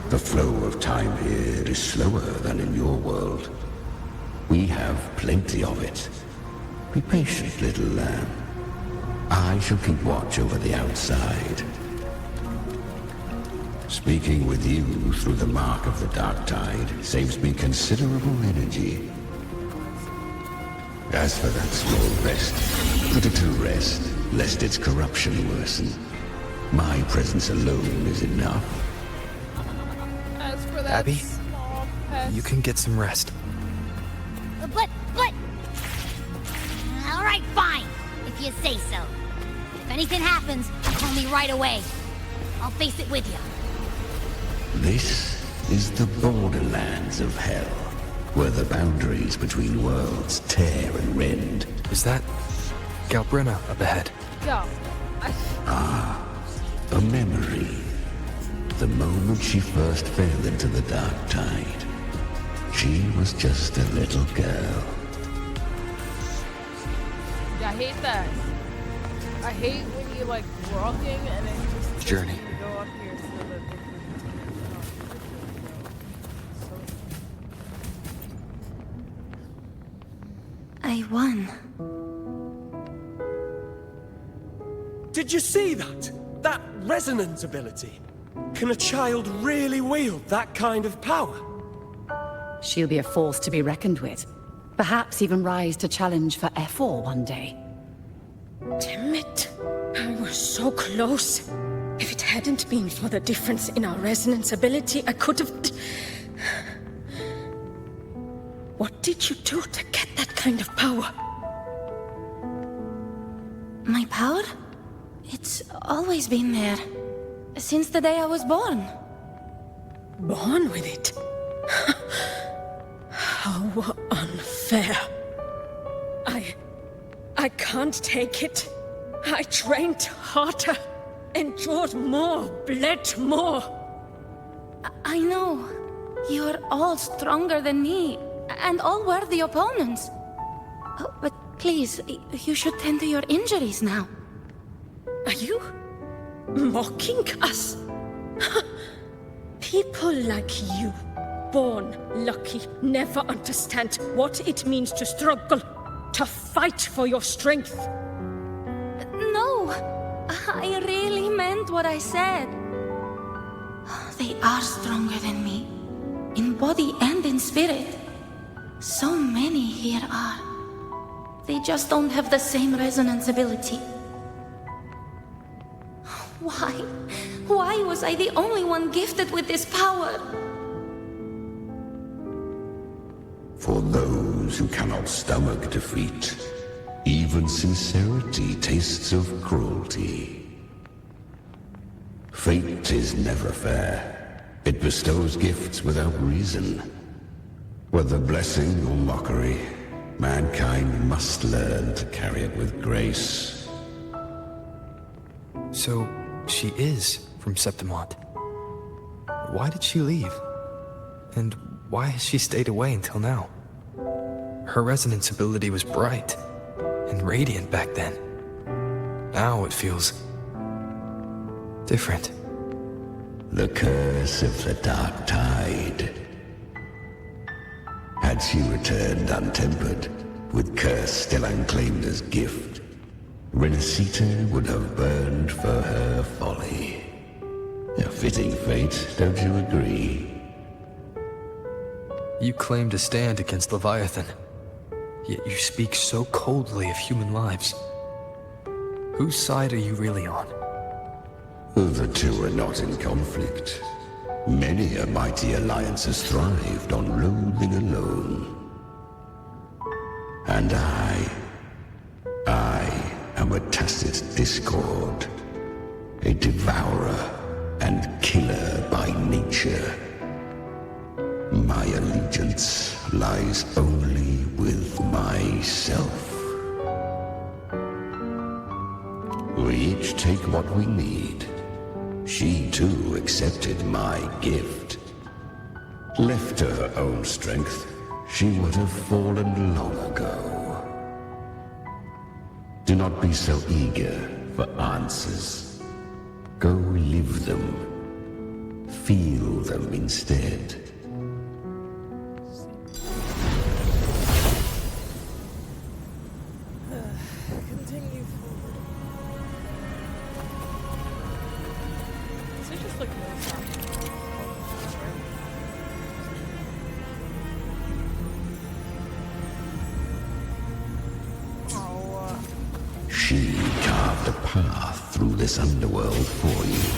The flow of time here is slower than in your world. We have plenty of it. Be patient, little lamb. I shall keep watch over the outside. Speaking with you through the mark of the dark tide saves me considerable energy. As for that small vest, put it to rest, lest its corruption worsen. My presence alone is enough. As for that Abby, small pest. you can get some rest. But... All right, fine, if you say so. If anything happens, call me right away. I'll face it with you. This is the borderlands of hell, where the boundaries between worlds tear and rend. Is that Galbrenna up ahead? Yeah. A memory. The moment she first fell into the dark tide, she was just a little girl. Yeah, I hate that. I hate when you like walking and it just Journey. you go up here so that they I won. Did you see that? That resonance ability? Can a child really wield that kind of power? She'll be a force to be reckoned with. Perhaps even rise to challenge for F4 one day. Damn it. I was so close. If it hadn't been for the difference in our resonance ability, I could have... What did you do to get that kind of power? My power? It's always been there. Since the day I was born. Born with it? How unfair. I can't take it. I trained harder, endured more, bled more. I know. You're all stronger than me, and all worthy opponents. Oh, but please, you should tend to your injuries now. Are you mocking us? People like you, born lucky, never understand what it means to struggle, to fight for your strength. No, I really meant what I said. They are stronger than me, in body and in spirit. So many here are. They just don't have the same resonance ability. Why? Why was I the only one gifted with this power? For those who cannot stomach defeat, even sincerity tastes of cruelty. Fate is never fair. It bestows gifts without reason. Whether blessing or mockery, mankind must learn to carry it with grace. So, she is from Septimont. Why did she leave? And why has she stayed away until now? Her resonance ability was bright and radiant back then. Now it feels different. The curse of the Dark Tide. Had she returned untempered, with curse still unclaimed as gift, Renacita would have burned for her folly. A fitting fate, don't you agree? You claim to stand against Leviathan, yet you speak so coldly of human lives. Whose side are you really on? The two are not in conflict. Many a mighty alliance has thrived on loathing alone. And I am a tacit discord, a devourer and killer by nature. My allegiance lies only with myself. We each take what we need. She too accepted my gift. Left to her own strength, she would have fallen long ago. Do not be so eager for answers. Go live them. Feel them instead. Continue forward. So just look at this stuff. She carved a path through this underworld for you.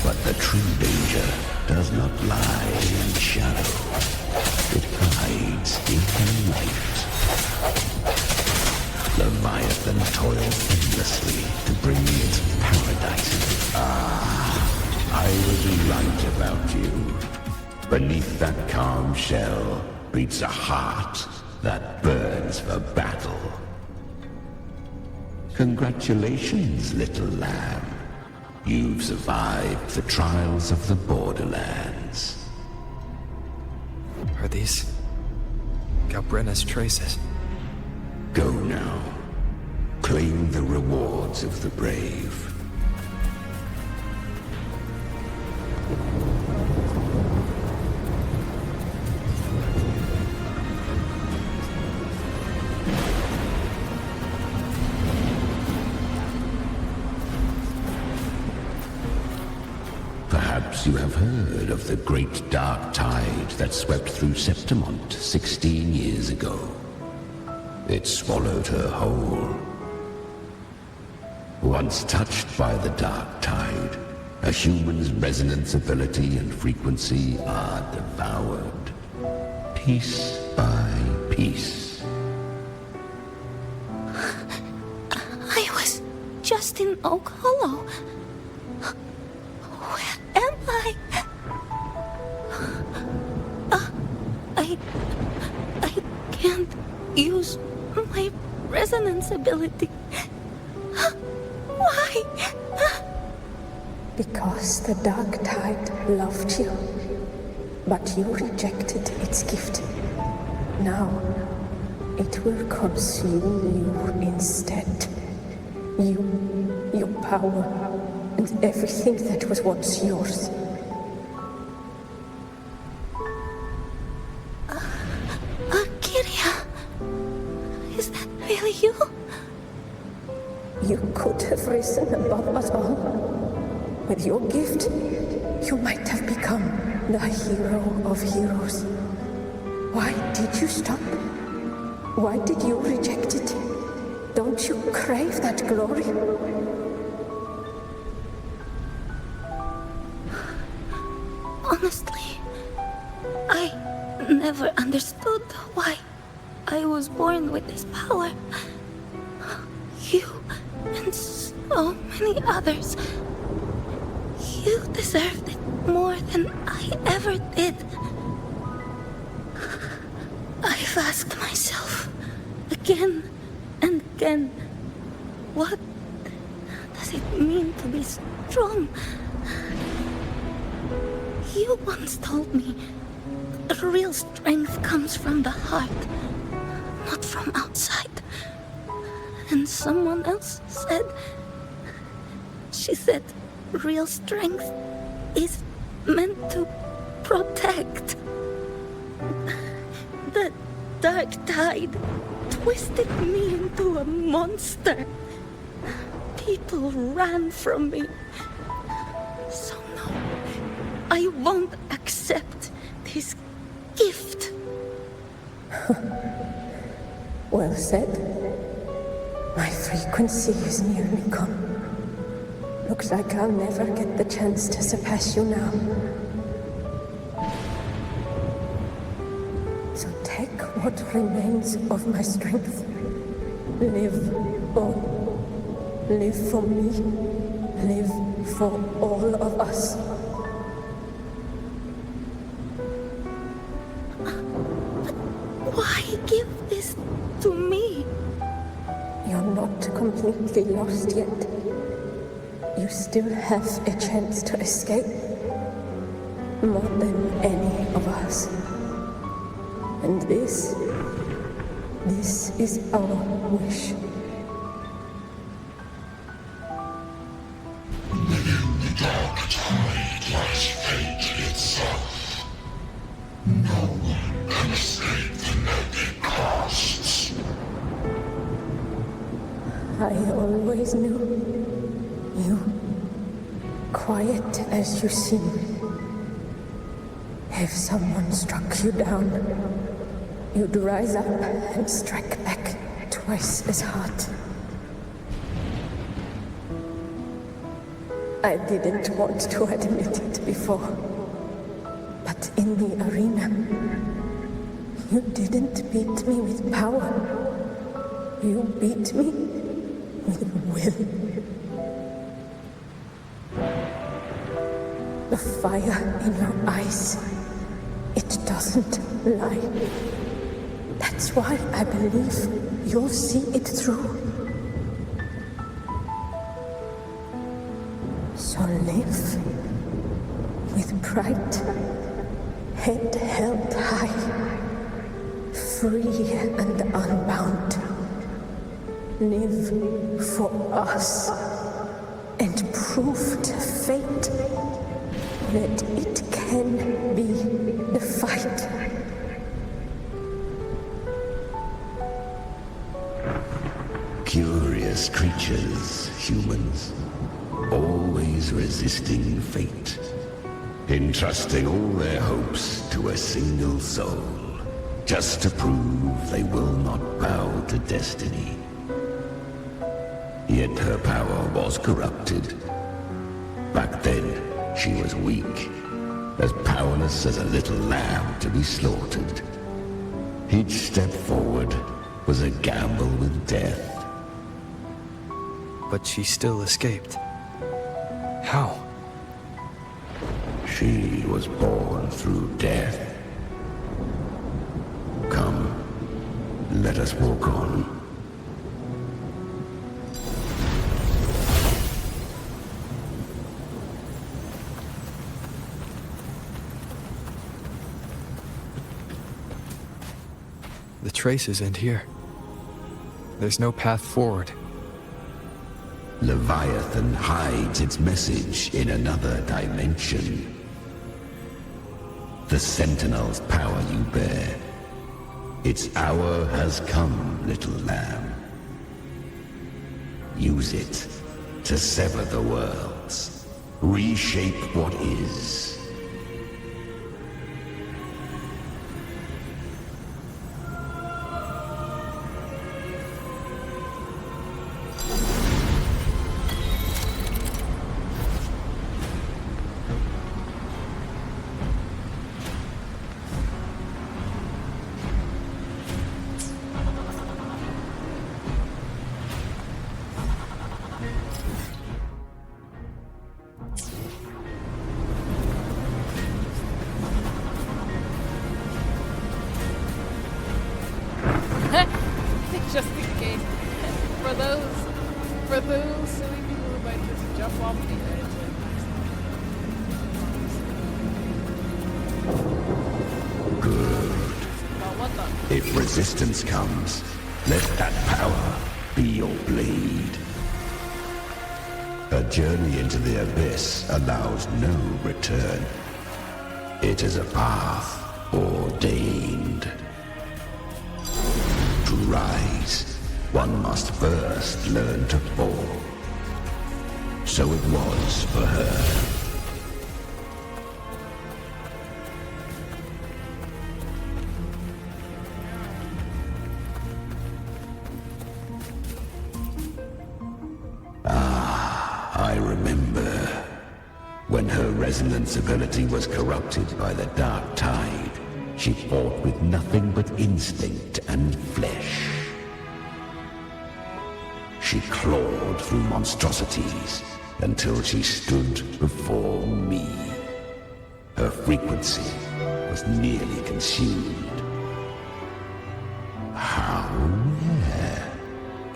But the true danger does not lie in shadow. It hides in the light. Leviathan toiled endlessly to bring me its paradise. I was right about you. Beneath that calm shell beats a heart that burns for battle. Congratulations, little lamb. You've survived the trials of the Borderlands. Are these Galbrenna's traces? Go now. Claim the rewards of the brave. Perhaps you have heard of the great dark tide that swept through Septimont 16 years ago. It swallowed her whole. Once touched by the dark tide, a human's resonance ability and frequency are devoured, piece by piece. I was just in Oak Hollow. Where am I? I can't use my resonance ability. Why? Because the dark tide loved you, but you rejected its gift. Now, it will consume you instead. You, your power, and everything that was once yours. Kiria, is that really you? You could have risen above us all. With your gift, you might have become the hero of heroes. Why did you stop? Why did you reject it? Don't you crave that glory? Honestly, I never understood why I was born with this power. You and so many others. You deserved it more than I ever did. I've asked myself again and again, what does it mean to be strong? You once told me real strength comes from the heart, not from outside. And someone else said... She said real strength is meant to protect. The dark tide twisted me into a monster. People ran from me. So no, I won't accept this gift. Well said. My frequency is nearly gone. Looks like I'll never get the chance to surpass you now. So take what remains of my strength. Live on. Live for me. Live for all of us. Why give this to me? You're not completely lost yet. You still have a chance to escape. More than any of us. And this is our wish. Within the dark tide lies fate itself. No one can escape the net it casts. I always knew you, quiet as you seem. If someone struck you down, you'd rise up and strike back twice as hard. I didn't want to admit it before, but in the arena, you didn't beat me with power. You beat me with will. The fire in your eyes, it doesn't lie. That's why I believe you'll see it through. So live with pride, head held high, free and unbound. Live for us and prove to fate that it can be the fight. Curious creatures, humans, always resisting fate, entrusting all their hopes to a single soul, just to prove they will not bow to destiny. Yet her power was corrupted. Back then, she was weak, as powerless as a little lamb to be slaughtered. Each step forward was a gamble with death. But she still escaped. How? She was born through death. Come, let us walk on. The traces end here. There's no path forward. Leviathan hides its message in another dimension. The Sentinel's power you bear. Its hour has come, little lamb. Use it to sever the worlds. Reshape what is. Just in case. For those silly people who might just jump off the edge. If resistance comes, let that power be your blade. A journey into the abyss allows no return. It is a path ordained. To rise, one must first learn to fall. So it was for her. I remember when her resonance ability was corrupted by the dark tide. She fought with nothing but instinct and flesh. She clawed through monstrosities until she stood before me. Her frequency was nearly consumed. How rare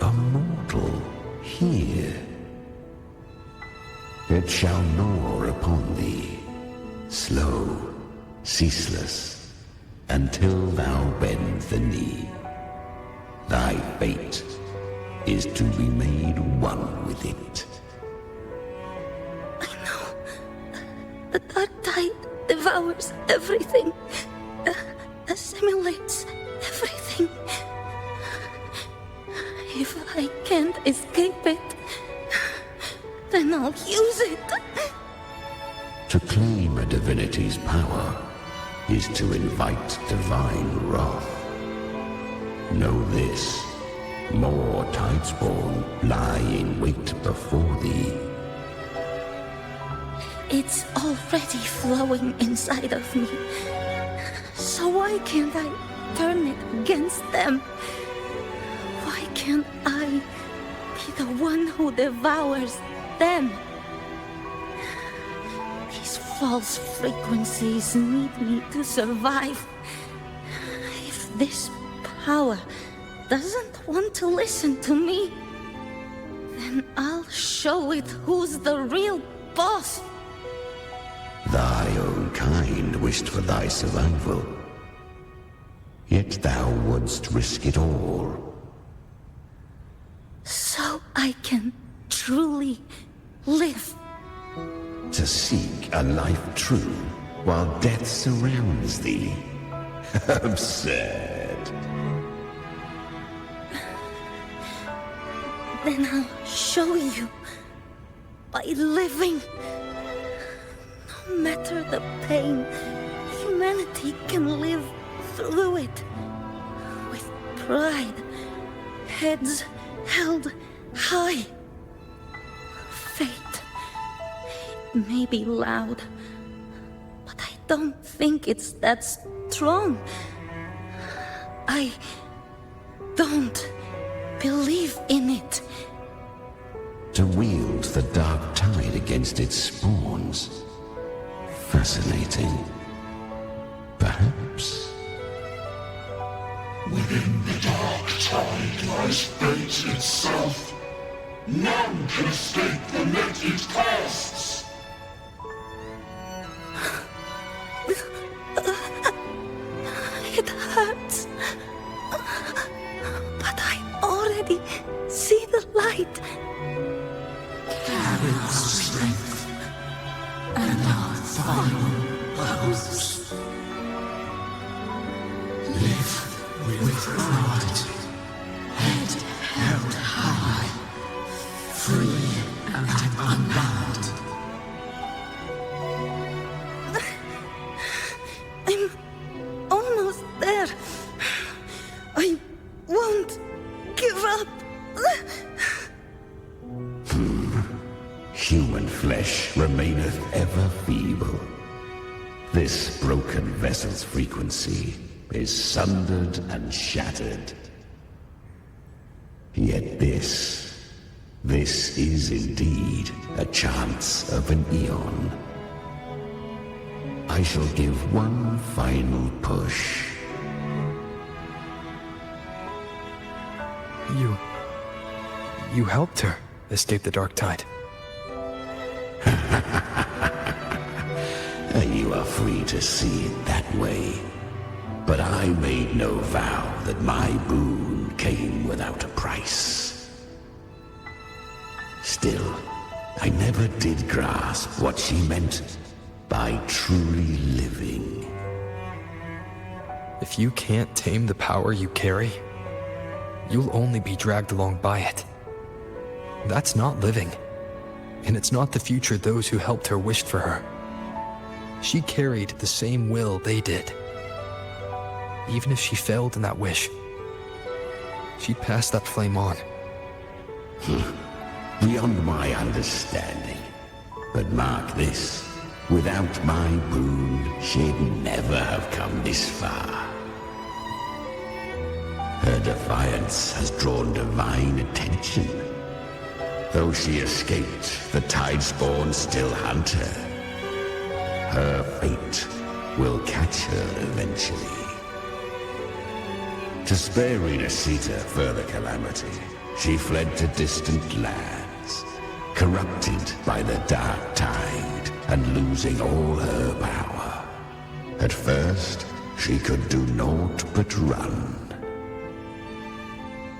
a mortal here. It shall gnaw upon thee, slow, ceaseless, until thou bend the knee. Thy fate is to be made one with it. I know. The dark tide devours everything, assimilates everything. If I can't escape it, then I'll use it. To claim a divinity's power is to invite divine wrath. Know this, more Tidespawn lie in wait before thee. It's already flowing inside of me. So why can't I turn it against them? Why can't I be the one who devours them? These false frequencies need me to survive. If this power doesn't want to listen to me, then I'll show it who's the real boss. Thy own kind wished for thy survival. Yet thou wouldst risk it all. So I can truly live. To seek a life true while death surrounds thee. Absurd. Then I'll show you by living. No matter the pain, humanity can live through it with pride, heads held high. Fate, it may be loud, but I don't think it's that strong. I don't believe in it. To wield the dark tide against its spawns. Fascinating. Perhaps. Within the dark tide lies fate itself. None can escape the net it casts. It hurts. But I already see the light. Carry our strength and our final purpose. Live with pride, head held high, free and unbound. I'm almost there. I won't give up. Human flesh remaineth ever feeble. This broken vessel's frequency is sundered and shattered. Yet this is indeed a chance of an eon. I shall give one final push. You helped her escape the dark tide. You are free to see it that way. But I made no vow that my boon came without a price. Still, I never did grasp what she meant by truly living. If you can't tame the power you carry, you'll only be dragged along by it. That's not living. And it's not the future those who helped her wished for her. She carried the same will they did. Even if she failed in that wish, she'd pass that flame on. Beyond my understanding. But mark this, without my boon, she'd never have come this far. Her defiance has drawn divine attention. Though she escaped, the Tidespawn still hunt her. Her fate will catch her eventually. To spare Renacita further calamity, she fled to distant lands, corrupted by the Dark Tide and losing all her power. At first, she could do naught but run.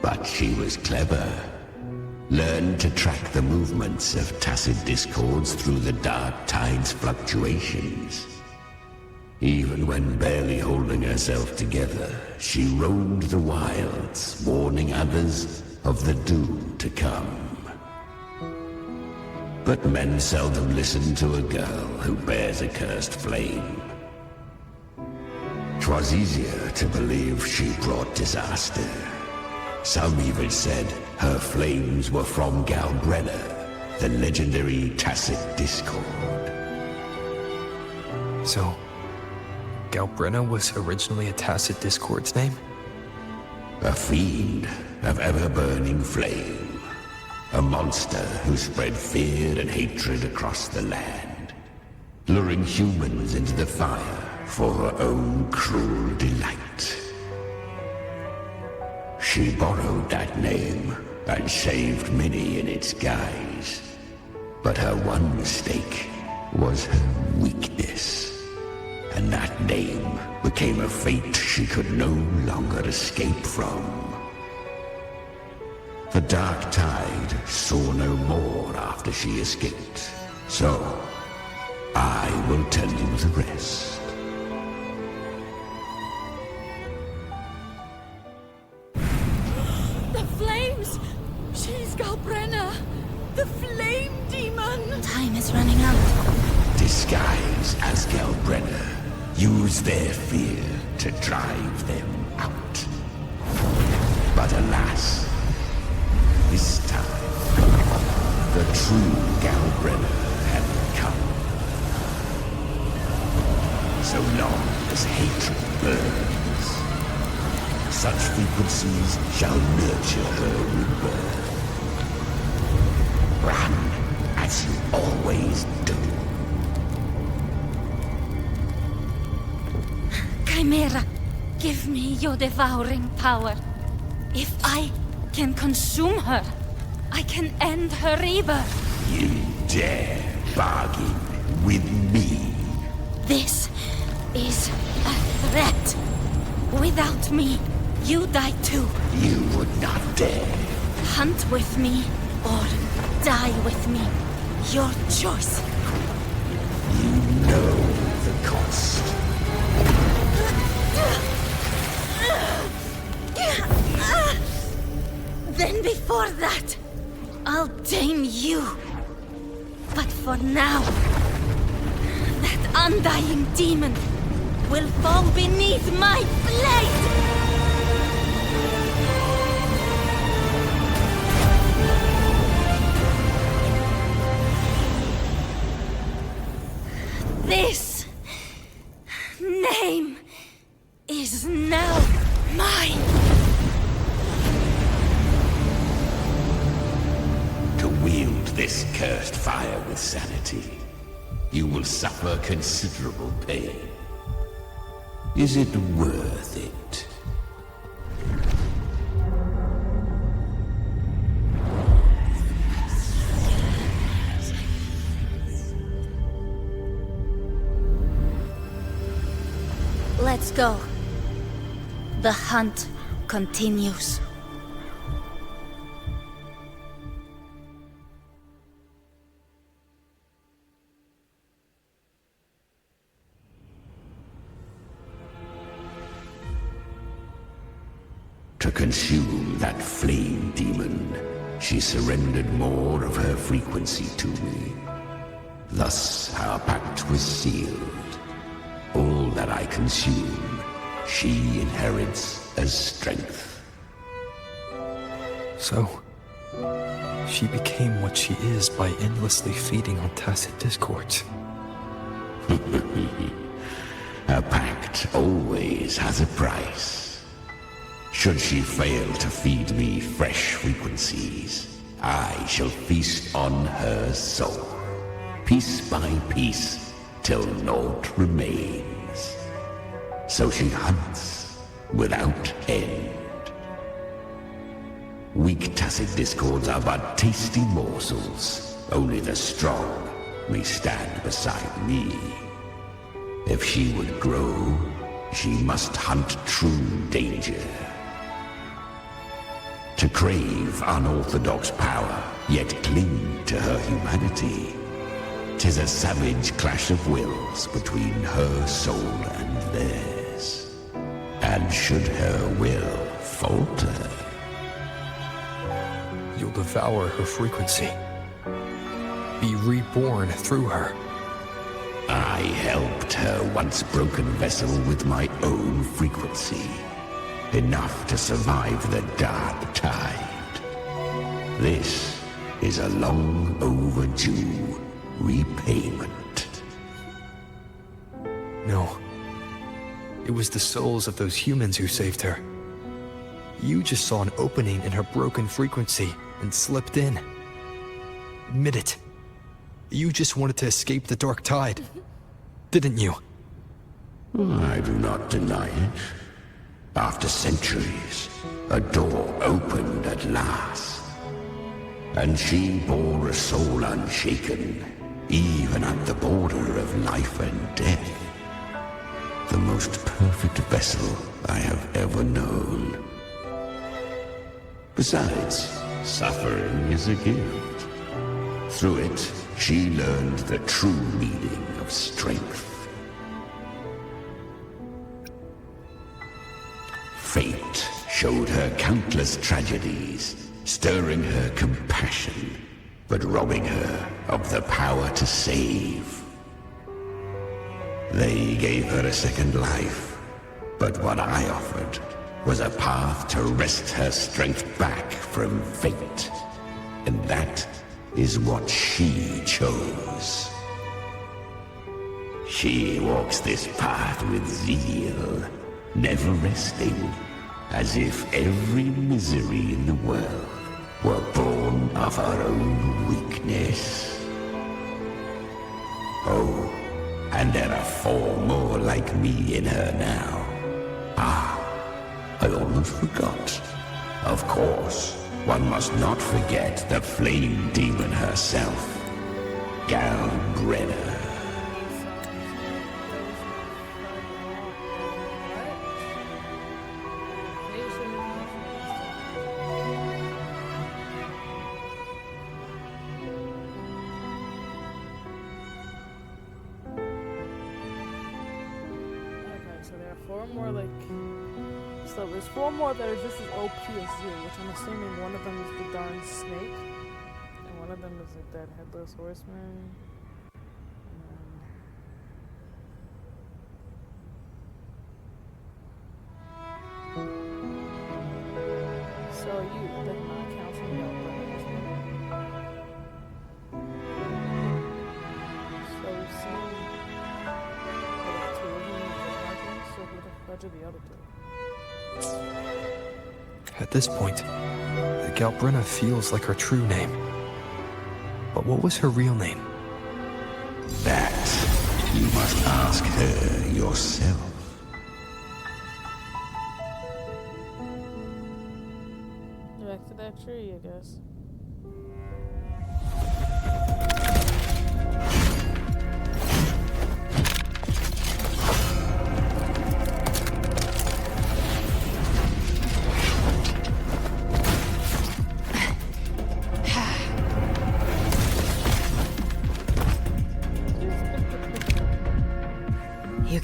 But she was clever. Learned to track the movements of tacit discords through the Dark Tide's fluctuations. Even when barely holding herself together, she roamed the wilds, warning others of the doom to come. But men seldom listen to a girl who bears a cursed flame. 'Twas easier to believe she brought disaster. Some even said her flames were from Galbrenna, the legendary tacit discord. So, Galbrenna was originally a tacit discord's name? A fiend of ever-burning flame. A monster who spread fear and hatred across the land, luring humans into the fire for her own cruel delight. She borrowed that name and saved many in its guise. But her one mistake was her weakness. And that name became a fate she could no longer escape from. The Dark Tide saw no more after she escaped. So, I will tell you the rest. She's Galbrenna, the flame demon! Time is running out. Disguise as Galbrenna. Use their fear to drive them out. But alas, this time, the true Galbrenna hadn't come. So long as hatred burns, such frequencies shall nurture her rebirth. Run, as you always do. Chimera, give me your devouring power. If I can consume her, I can end her rebirth. You dare bargain with me? This is a threat. Without me, you die too. You would not dare. Hunt with me, or die with me. Your choice. You know the cost. Then before that, I'll tame you. But for now, that undying demon will fall beneath my blade! This name is now mine. To wield this cursed fire with sanity, you will suffer considerable pain. Is it worth it? Let's go. The hunt continues. To consume that flame demon, she surrendered more of her frequency to me. Thus our pact was sealed. All that I consume, she inherits as strength. So, she became what she is by endlessly feeding on tacit discords. A pact always has a price. Should she fail to feed me fresh frequencies, I shall feast on her soul, piece by piece, till naught remains. So she hunts without end. Weak tacit discords are but tasty morsels. Only the strong may stand beside me. If she would grow, she must hunt true danger. To crave unorthodox power, yet cling to her humanity. 'Tis a savage clash of wills between her soul and theirs. And should her will falter, you'll devour her frequency. Be reborn through her. I helped her once broken vessel with my own frequency. Enough to survive the dark tide. This is a long overdue repayment. No. It was the souls of those humans who saved her. You just saw an opening in her broken frequency and slipped in. Admit it. You just wanted to escape the dark tide, didn't you? I do not deny it. After centuries, a door opened at last. And she bore a soul unshaken, even at the border of life and death. The most perfect vessel I have ever known. Besides, suffering is a gift. Through it, she learned the true meaning of strength. Fate showed her countless tragedies, stirring her compassion, but robbing her of the power to save. They gave her a second life, but what I offered was a path to wrest her strength back from fate. And that is what she chose. She walks this path with zeal, never resting, as if every misery in the world were born of her own weakness. Oh, and there are 4 more like me in her now. I almost forgot. Of course, one must not forget the flame demon herself, Galbrenna. So there's 4 more that are just as OP as you, which I'm assuming one of them is the darn snake, and one of them is like that headless horseman. So you, like not counting the so we've seen 2 of them, so who the fudge are the other 2? At this point, the Galbrenna feels like her true name. But what was her real name? That you must ask her yourself. Back to that tree, I guess.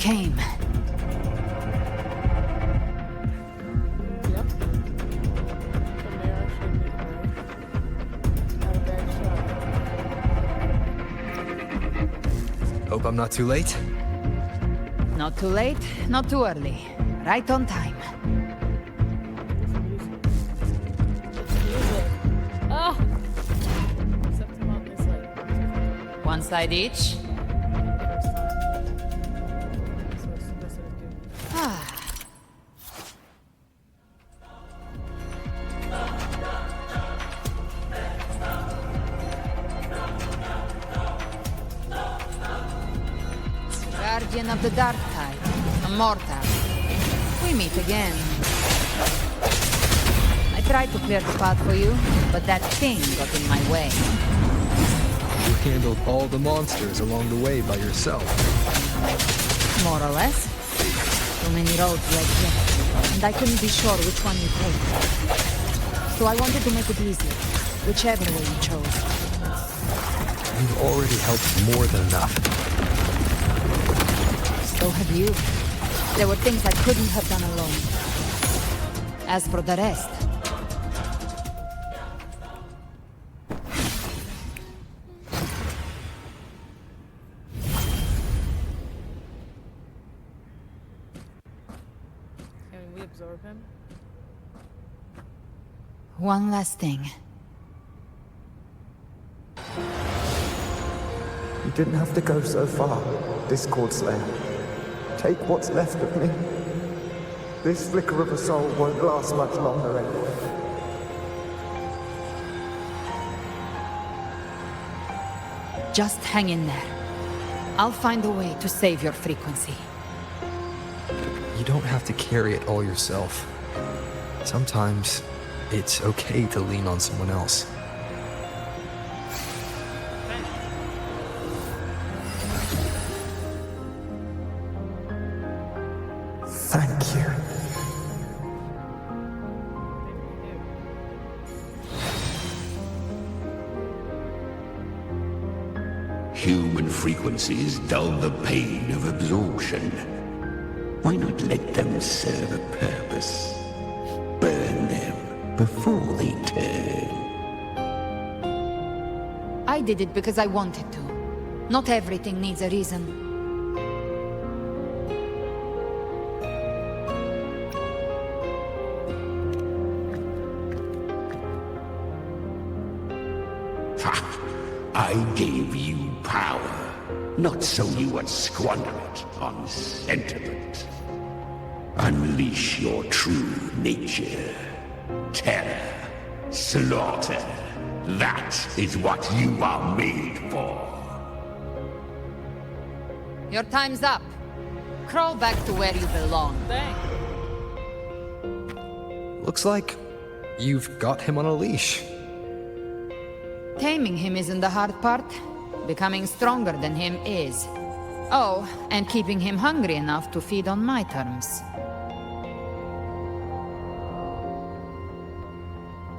came. Yep. From there, I should be not a bad shot. Hope I'm not too late. Not too late, not too early. Right on time. Ah! Septimont is like... One side each. Guardian of the Dark Tide, Immortal. We meet again. I tried to clear the path for you, but that thing got in my way. You handled all the monsters along the way by yourself. More or less. Too many roads led here, and I couldn't be sure which one you take. So I wanted to make it easy, whichever way you chose. You've already helped more than enough. So have you. There were things I couldn't have done alone. As for the rest... Can we absorb him? One last thing. You didn't have to go so far, Discord Slayer. Take what's left of me. This flicker of a soul won't last much longer anyway. Just hang in there. I'll find a way to save your frequency. You don't have to carry it all yourself. Sometimes it's okay to lean on someone else. Thank you. Human frequencies dull the pain of absorption. Why not let them serve a purpose? Burn them before they turn. I did it because I wanted to. Not everything needs a reason. I gave you power, not so you would squander it on sentiment. Unleash your true nature. Terror, slaughter. That is what you are made for. Your time's up. Crawl back to where you belong. Looks like you've got him on a leash. Taming him isn't the hard part. Becoming stronger than him is. Oh, and keeping him hungry enough to feed on my terms.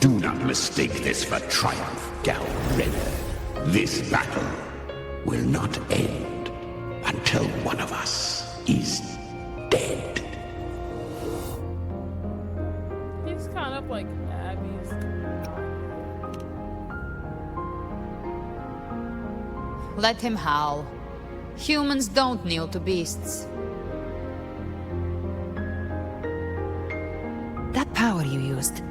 Do not mistake this for triumph, Gal Renner. This battle will not end until one of us is dead. He's kind of like Abby's. Let him howl. Humans don't kneel to beasts. That power you used,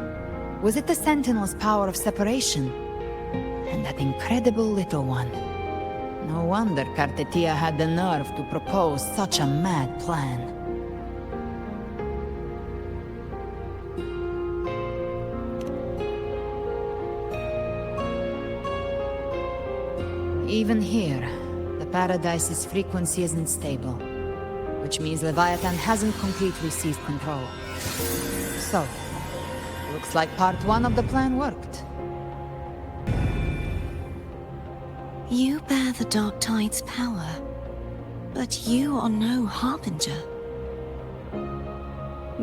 was it the Sentinel's power of separation? And that incredible little one. No wonder Kartetia had the nerve to propose such a mad plan. Even here, the Paradise's frequency isn't stable, which means Leviathan hasn't completely seized control. So, looks like part one of the plan worked. You bear the Dark Tide's power, but you are no Harbinger.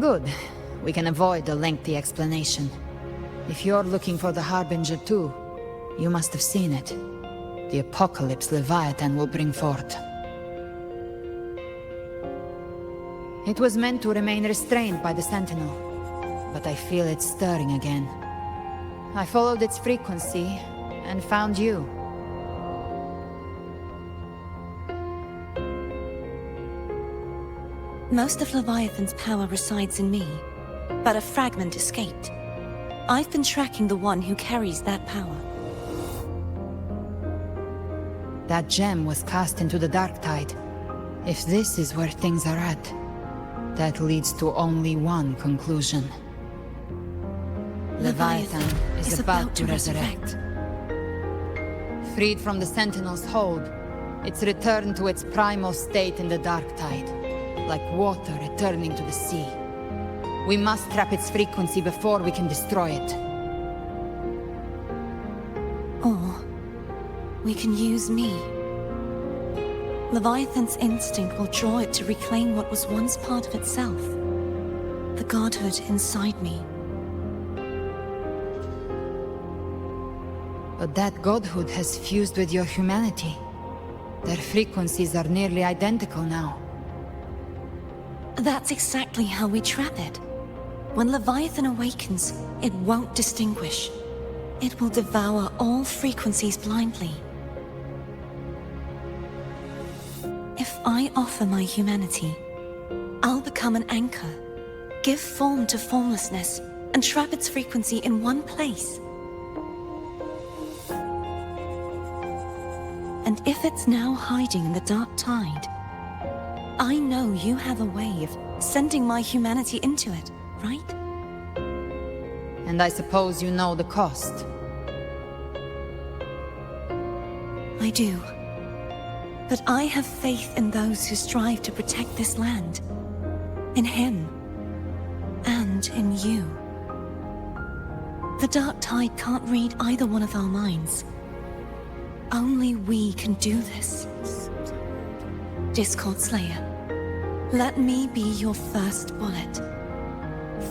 Good. We can avoid a lengthy explanation. If you're looking for the Harbinger too, you must have seen it. The apocalypse Leviathan will bring forth. It was meant to remain restrained by the Sentinel, but I feel it stirring again. I followed its frequency and found you. Most of Leviathan's power resides in me, but a fragment escaped. I've been tracking the one who carries that power. That gem was cast into the Dark Tide. If this is where things are at, that leads to only one conclusion. Leviathan is about to resurrect. Freed from the Sentinel's hold, it's returned to its primal state in the Dark Tide, like water returning to the sea. We must trap its frequency before we can destroy it. Or we can use me. Leviathan's instinct will draw it to reclaim what was once part of itself. The godhood inside me. But that godhood has fused with your humanity. Their frequencies are nearly identical now. That's exactly how we trap it. When Leviathan awakens, it won't distinguish. It will devour all frequencies blindly. If I offer my humanity, I'll become an anchor, give form to formlessness, and trap its frequency in one place. And if it's now hiding in the Dark Tide, I know you have a way of sending my humanity into it, right? And I suppose you know the cost. I do. But I have faith in those who strive to protect this land. In him. And in you. The Dark Tide can't read either one of our minds. Only we can do this. Discord Slayer, let me be your first bullet.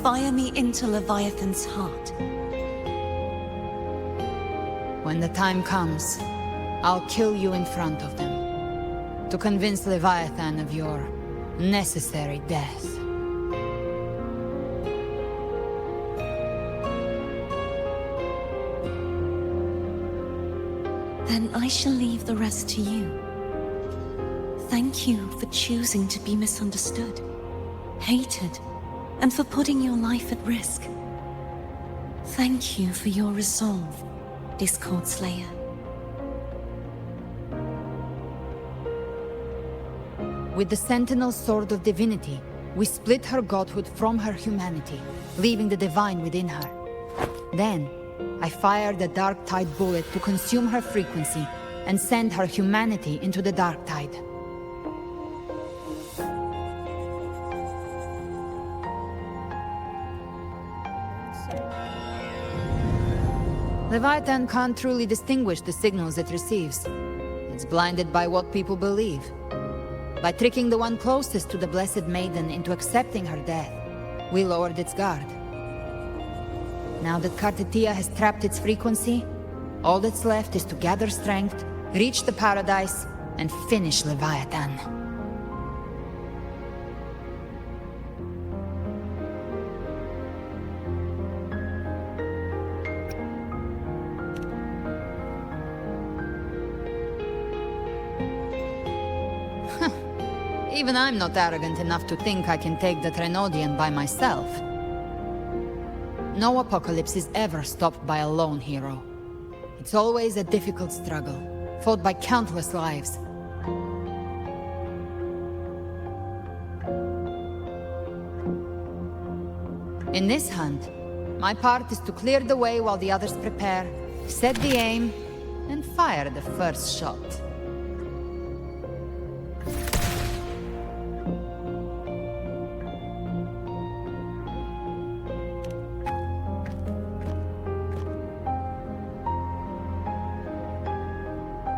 Fire me into Leviathan's heart. When the time comes, I'll kill you in front of them. To convince Leviathan of your necessary death. Then I shall leave the rest to you. Thank you for choosing to be misunderstood, hated, and for putting your life at risk. Thank you for your resolve, Discord Slayer. With the Sentinel's Sword of Divinity, we split her godhood from her humanity, leaving the divine within her. Then, I fired a Dark Tide bullet to consume her frequency and send her humanity into the Dark Tide. Leviathan can't truly distinguish the signals it receives. It's blinded by what people believe. By tricking the one closest to the Blessed Maiden into accepting her death, we lowered its guard. Now that Kartetia has trapped its frequency, all that's left is to gather strength, reach the paradise, and finish Leviathan. Even I'm not arrogant enough to think I can take the Trenodian by myself. No apocalypse is ever stopped by a lone hero. It's always a difficult struggle, fought by countless lives. In this hunt, my part is to clear the way while the others prepare, set the aim, and fire the first shot.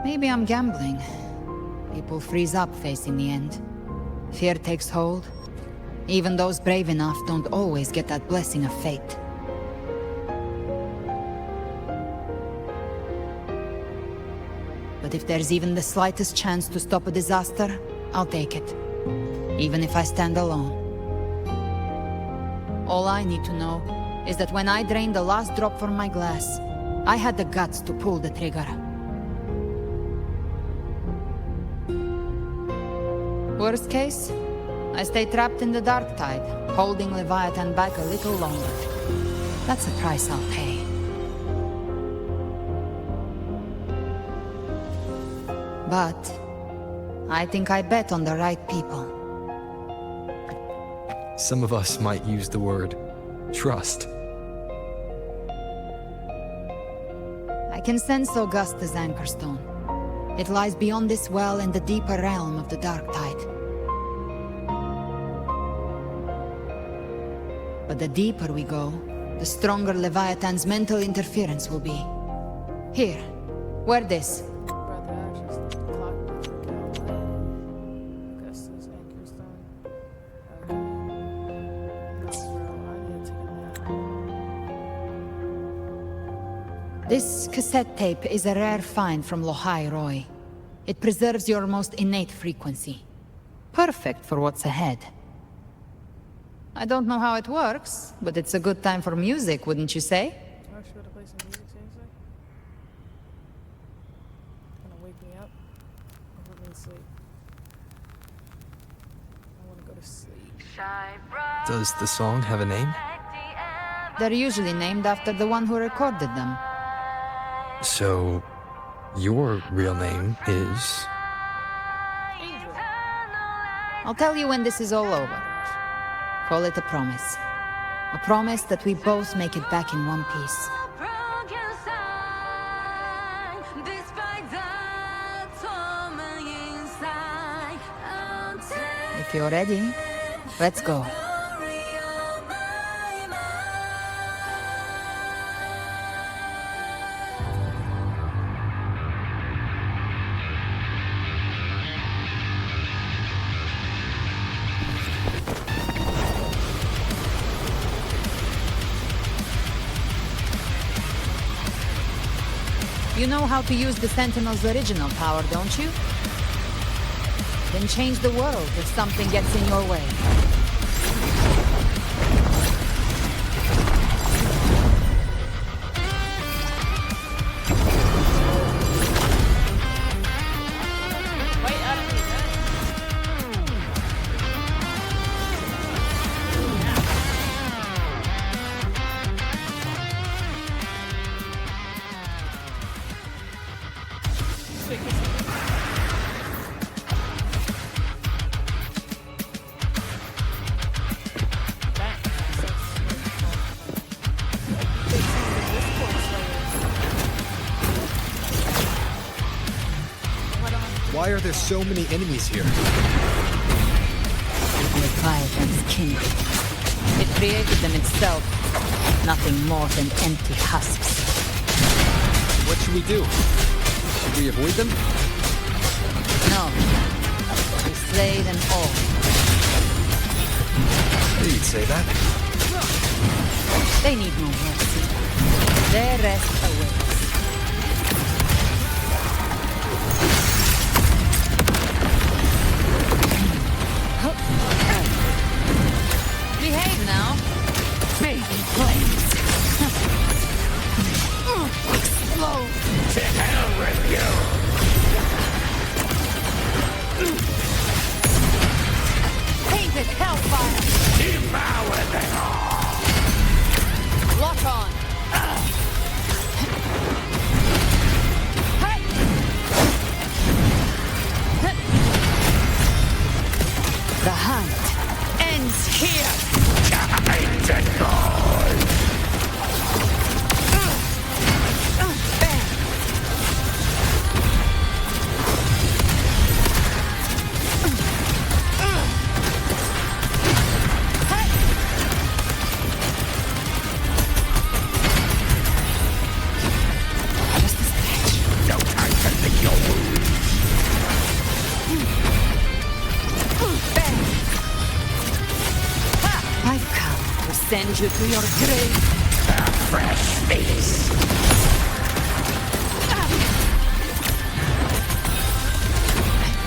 Maybe I'm gambling. People freeze up facing the end. Fear takes hold. Even those brave enough don't always get that blessing of fate. But if there's even the slightest chance to stop a disaster, I'll take it. Even if I stand alone. All I need to know is that when I drained the last drop from my glass, I had the guts to pull the trigger. Worst case, I stay trapped in the dark tide, holding Leviathan back a little longer. That's the price I'll pay. But I think I bet on the right people. Some of us might use the word trust. I can sense Augusta's Anchorstone. It lies beyond this well in the deeper realm of the Dark Tide. But the deeper we go, the stronger Leviathan's mental interference will be. Here, wear this. This cassette tape is a rare find from Lohai Roy. It preserves your most innate frequency. Perfect for what's ahead. I don't know how it works, but it's a good time for music, wouldn't you say? I should have played some music, seriously. Gonna wake me up and put me to sleep. I wanna go to sleep. Does the song have a name? They're usually named after the one who recorded them. So, your real name is... I'll tell you when this is all over. Call it a promise. A promise that we both make it back in one piece. If you're ready, let's go. You know how to use the Sentinel's original power, don't you? Then change the world if something gets in your way. Why are there so many enemies here? Leviathan's kingdom. It created them itself. Nothing more than empty husks. What should we do? Should we avoid them? No. We slay them all. You'd say that. They need no mercy. Their rest awaits. Behave now. Baby flames. Explode. To hell with you! Painted hellfire. Devour them all! Lock on. The hunt ends here. Time to go! No time to lick your wounds. I've come to send you to your grave. A fresh feast.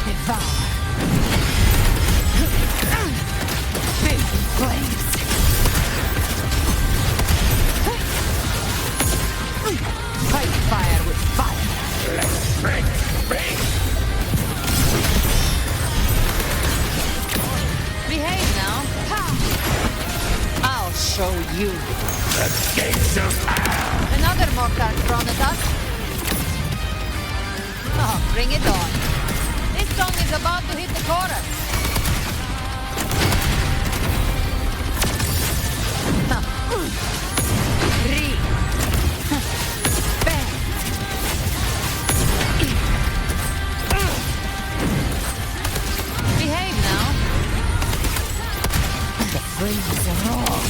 Devour. Big flames. Another mortar thrown at us. Oh, bring it on. This song is about to hit the chorus. Three. Bang. Behave now. The flames are wrong.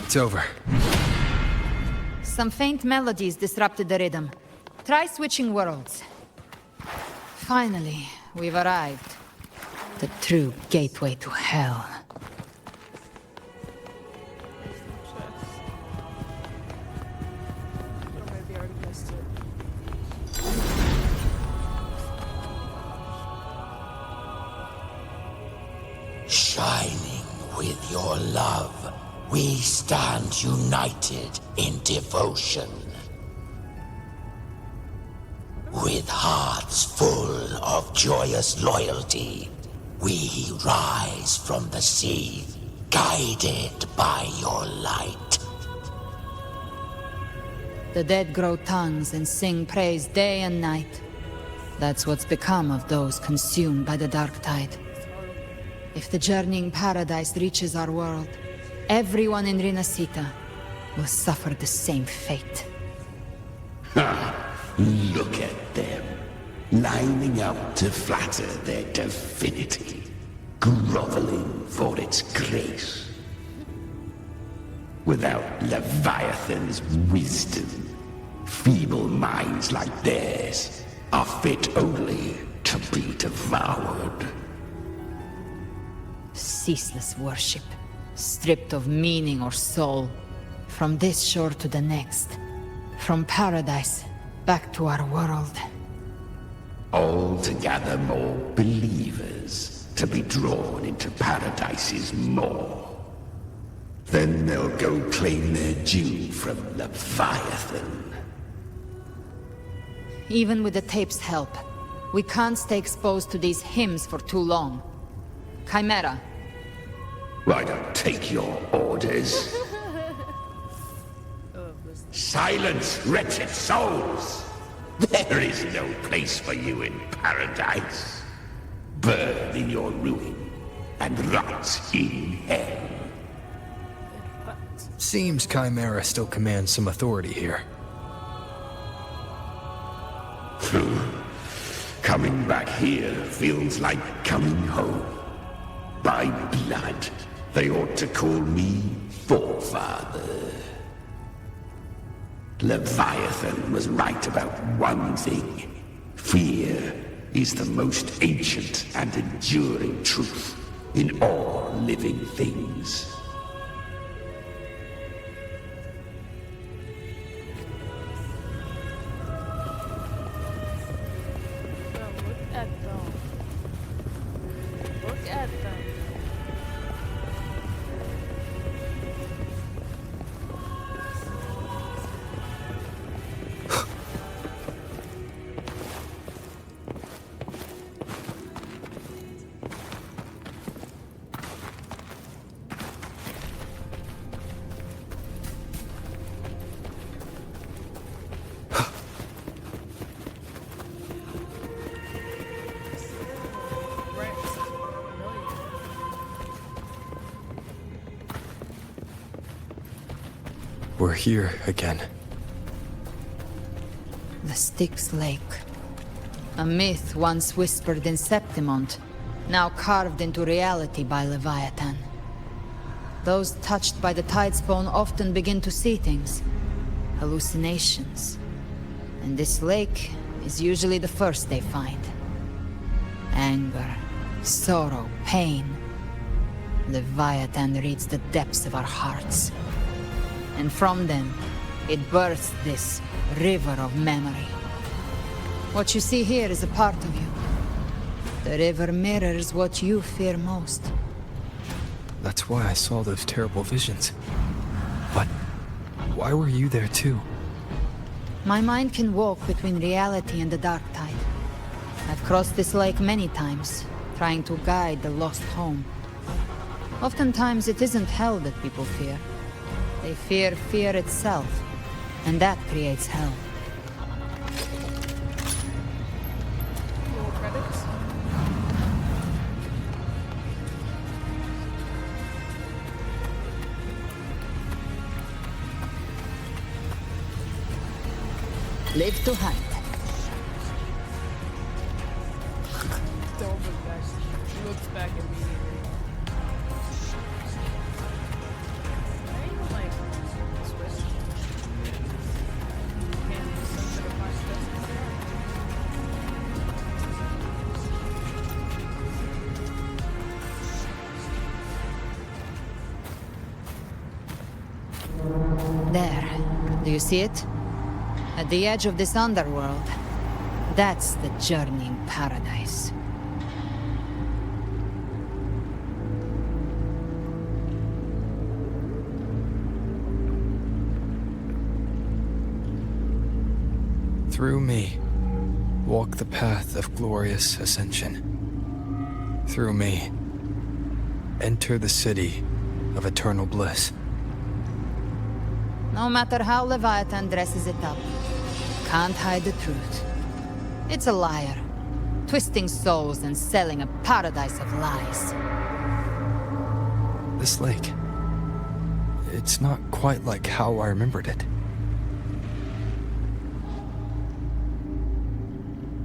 It's over. Some faint melodies disrupted the rhythm. Try switching worlds. Finally, we've arrived. The true gateway to hell. Shining with your love, we stand united in devotion. With hearts full of joyous loyalty, we rise from the sea, guided by your light. The dead grow tongues and sing praise day and night. That's what's become of those consumed by the dark tide. If the journeying paradise reaches our world, everyone in Rinasita will suffer the same fate. Ha! Look at them, lining up to flatter their divinity, groveling for its grace. Without Leviathan's wisdom, feeble minds like theirs are fit only to be devoured. Ceaseless worship, stripped of meaning or soul, from this shore to the next, from paradise back to our world. All to gather more believers to be drawn into Paradise's maw. Then they'll go claim their due from Leviathan. Even with the tape's help, we can't stay exposed to these hymns for too long. Chimera. I don't take your orders. Silence, wretched souls! There is no place for you in paradise. Burn in your ruin and rot in hell. Seems Chimera still commands some authority here. Coming back here feels like coming home. By blood, they ought to call me Forefather. Leviathan was right about one thing. Fear is the most ancient and enduring truth in all living things. Look at them. We're here again. The Styx Lake. A myth once whispered in Septimont, now carved into reality by Leviathan. Those touched by the Tidespawn often begin to see things. Hallucinations. And this lake is usually the first they find. Anger, sorrow, pain. Leviathan reads the depths of our hearts. And from them, it births this river of memory. What you see here is a part of you. The river mirrors what you fear most. That's why I saw those terrible visions. But why were you there too? My mind can walk between reality and the dark tide. I've crossed this lake many times, trying to guide the lost home. Oftentimes it isn't hell that people fear. They fear fear itself, and that creates hell. Roll credits. Live to hunt. Don't look back. He looks back immediately. I even like switch. Can't do something to find There. Do you see it? At the edge of this underworld. That's the journeying paradise. Through me, walk the path of glorious ascension. Through me, enter the city of eternal bliss. No matter how Leviathan dresses it up, can't hide the truth. It's a liar, twisting souls and selling a paradise of lies. This lake, it's not quite like how I remembered it.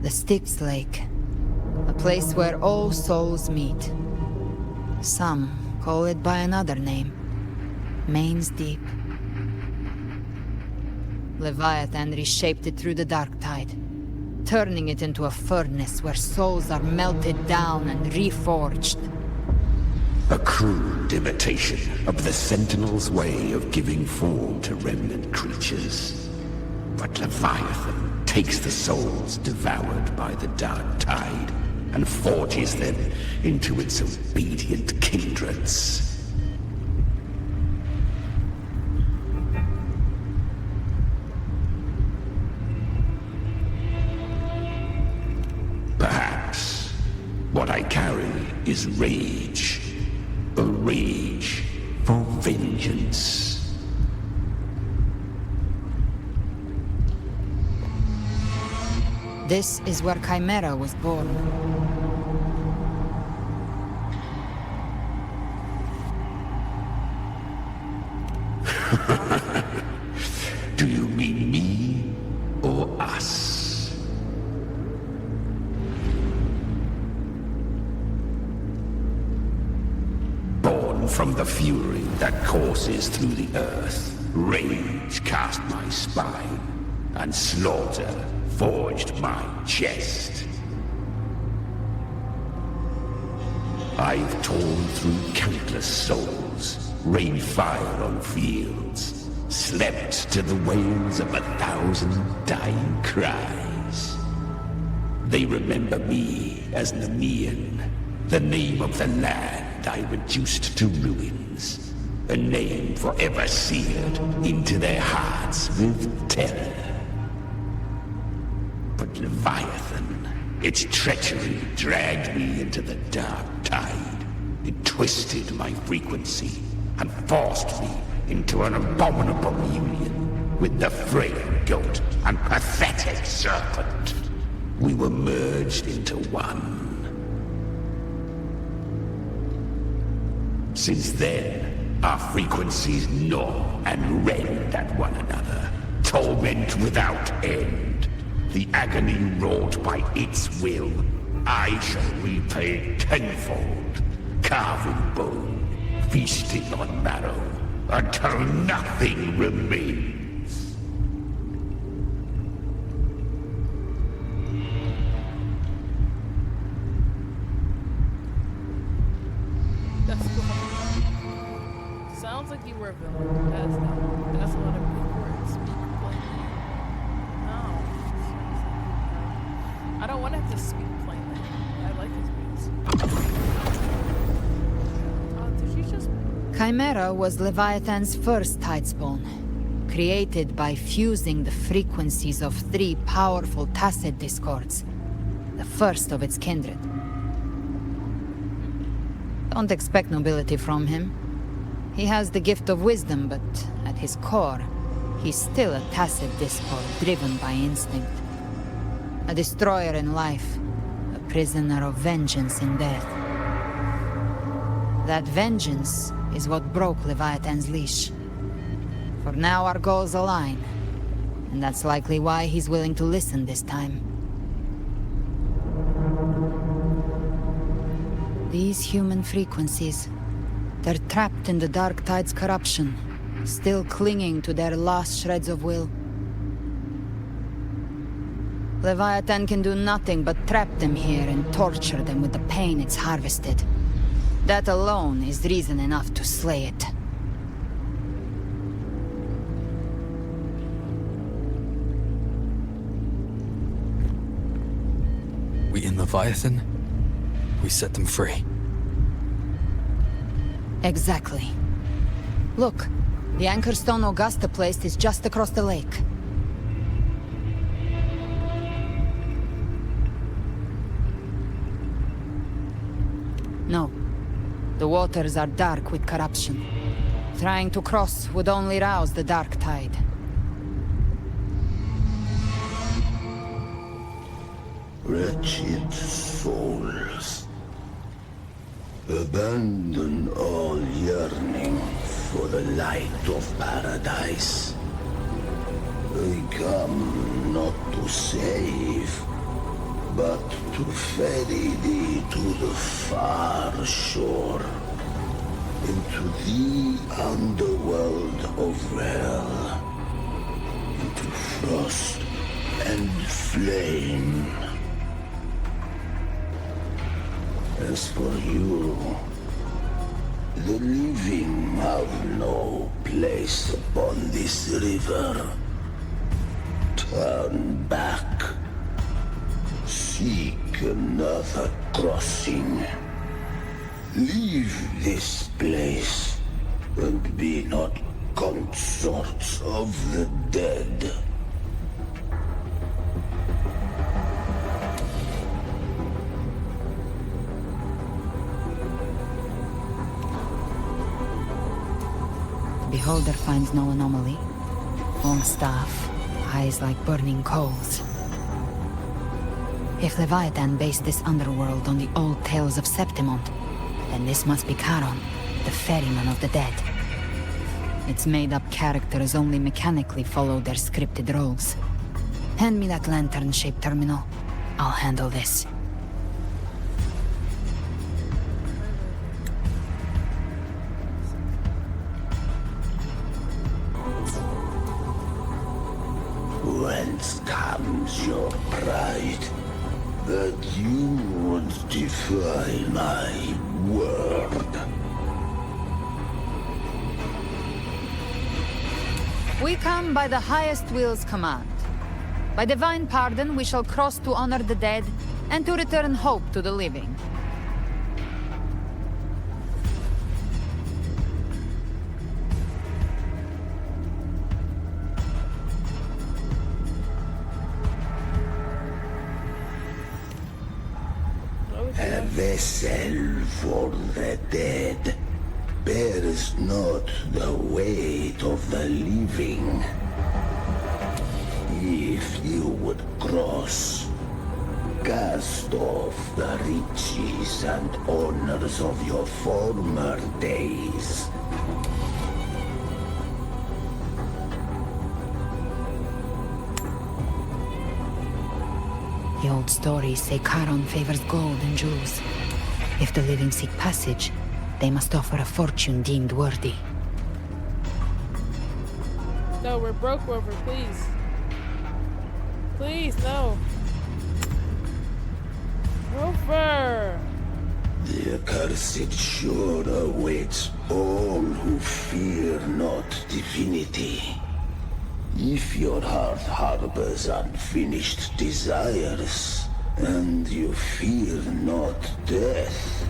The Styx Lake, a place where all souls meet. Some call it by another name, Main's Deep. Leviathan reshaped it through the dark tide, turning it into a furnace where souls are melted down and reforged. A crude imitation of the Sentinel's way of giving form to remnant creatures. But Leviathan takes the souls devoured by the dark tide and forges them into its obedient kindreds. Perhaps what I carry is rage. A rage for vengeance. This is where Chimera was born. Do you mean me or us? Born from the fury that courses through the earth, rage cast my spine, and slaughter forged my chest. I've torn through countless souls, rained fire on fields, slept to the wails of 1,000 dying cries. They remember me as Nemean, the name of the land I reduced to ruins, a name forever seared into their hearts with terror. But Leviathan, its treachery dragged me into the dark tide. It twisted my frequency and forced me into an abominable union with the frail goat and pathetic serpent. We were merged into one. Since then, our frequencies gnaw and rend at one another, torment without end. The agony wrought by its will, I shall repay tenfold, carving bone, feasting on marrow, until nothing remains. That's cool. Sounds like you were a villain. That's a lot of big words. Speak plainly. No. I don't want to have to speak plainly. I like his ways. Oh, did you just... Chimera was Leviathan's first tidespawn, created by fusing the frequencies of 3 powerful tacit discords, the first of its kindred. Don't expect nobility from him. He has the gift of wisdom, but at his core, he's still a tacit discord driven by instinct. A destroyer in life, a prisoner of vengeance in death. That vengeance is what broke Leviathan's leash. For now our goals align, and that's likely why he's willing to listen this time. These human frequencies, they're trapped in the Dark Tide's corruption, still clinging to their last shreds of will. Leviathan can do nothing but trap them here and torture them with the pain it's harvested. That alone is reason enough to slay it. We in Leviathan? We set them free. Exactly. Look, the anchor stone Augusta placed is just across the lake. No. The waters are dark with corruption. Trying to cross would only rouse the Dark Tide. Wretched souls, abandon all yearning for the light of paradise. I come not to save, but to ferry thee to the far shore, into the underworld of hell, into frost and flame. As for you, the living have no place upon this river. Turn back. Seek another crossing. Leave this place, and be not consorts of the dead. Beholder finds no anomaly. Long staff, eyes like burning coals. If Leviathan based this underworld on the old tales of Septimont, then this must be Charon, the ferryman of the dead. Its made-up characters only mechanically follow their scripted roles. Hand me that lantern-shaped terminal. I'll handle this. Whence comes your pride that you would defy my word? We come by the highest will's command. By divine pardon, we shall cross to honor the dead and to return hope to the living. A vessel for the dead bears not the weight of the living. If you would cross, cast off the riches and honors of your former days. The old stories say Charon favors gold and jewels. If the living seek passage, they must offer a fortune deemed worthy. No, we're broke, Rover, please. Please, no. Rover! The accursed shore awaits all who fear not divinity. If your heart harbors unfinished desires, and you fear not death,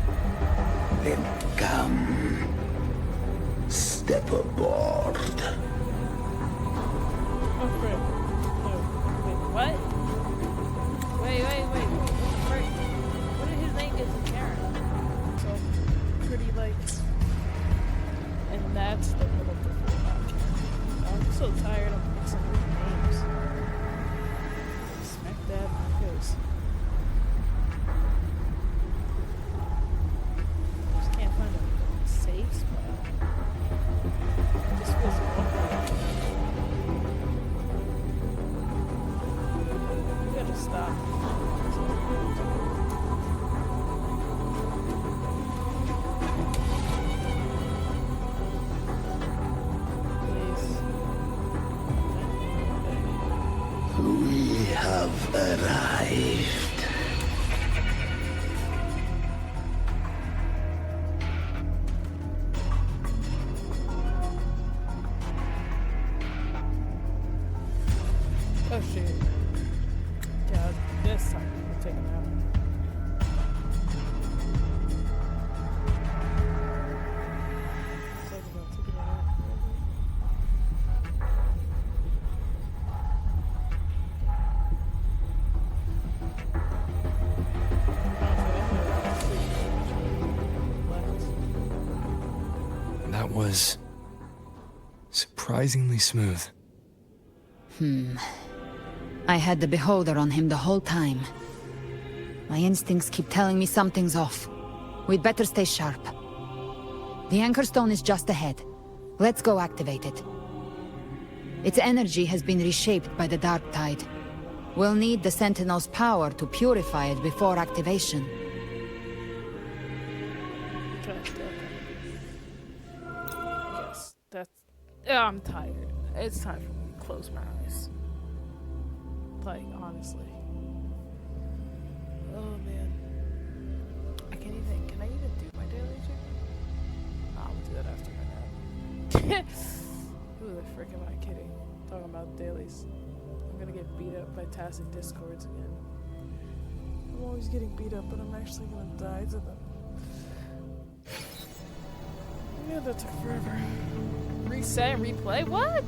then come, step aboard. my friend. No, wait, what? Wait. What the frick? What did his name get to Karen? So, pretty lights. And that's the middle before not Karen. I'm so tired of mixing up names. Smack that in my face. Just can't find a safe spot. This feels awkward. We gotta stop. We have arrived. Oh shit. God, this time we'll take him out. Take it out. That was surprisingly smooth. I had the beholder on him the whole time. My instincts keep telling me something's off. We'd better stay sharp. The anchor stone is just ahead. Let's go activate it. Its energy has been reshaped by the dark tide. We'll need the Sentinel's power to purify it before activation. Yes, that's... I'm tired. It's time for me to close my eyes. Like, honestly. Oh, man. Can I even do my daily check? I'll do that after my nap. Who the frick am I kidding? Talking about dailies. I'm gonna get beat up by Tacit Discords again. I'm always getting beat up, but I'm actually gonna die to them. Yeah, that took forever. Reset and replay? What?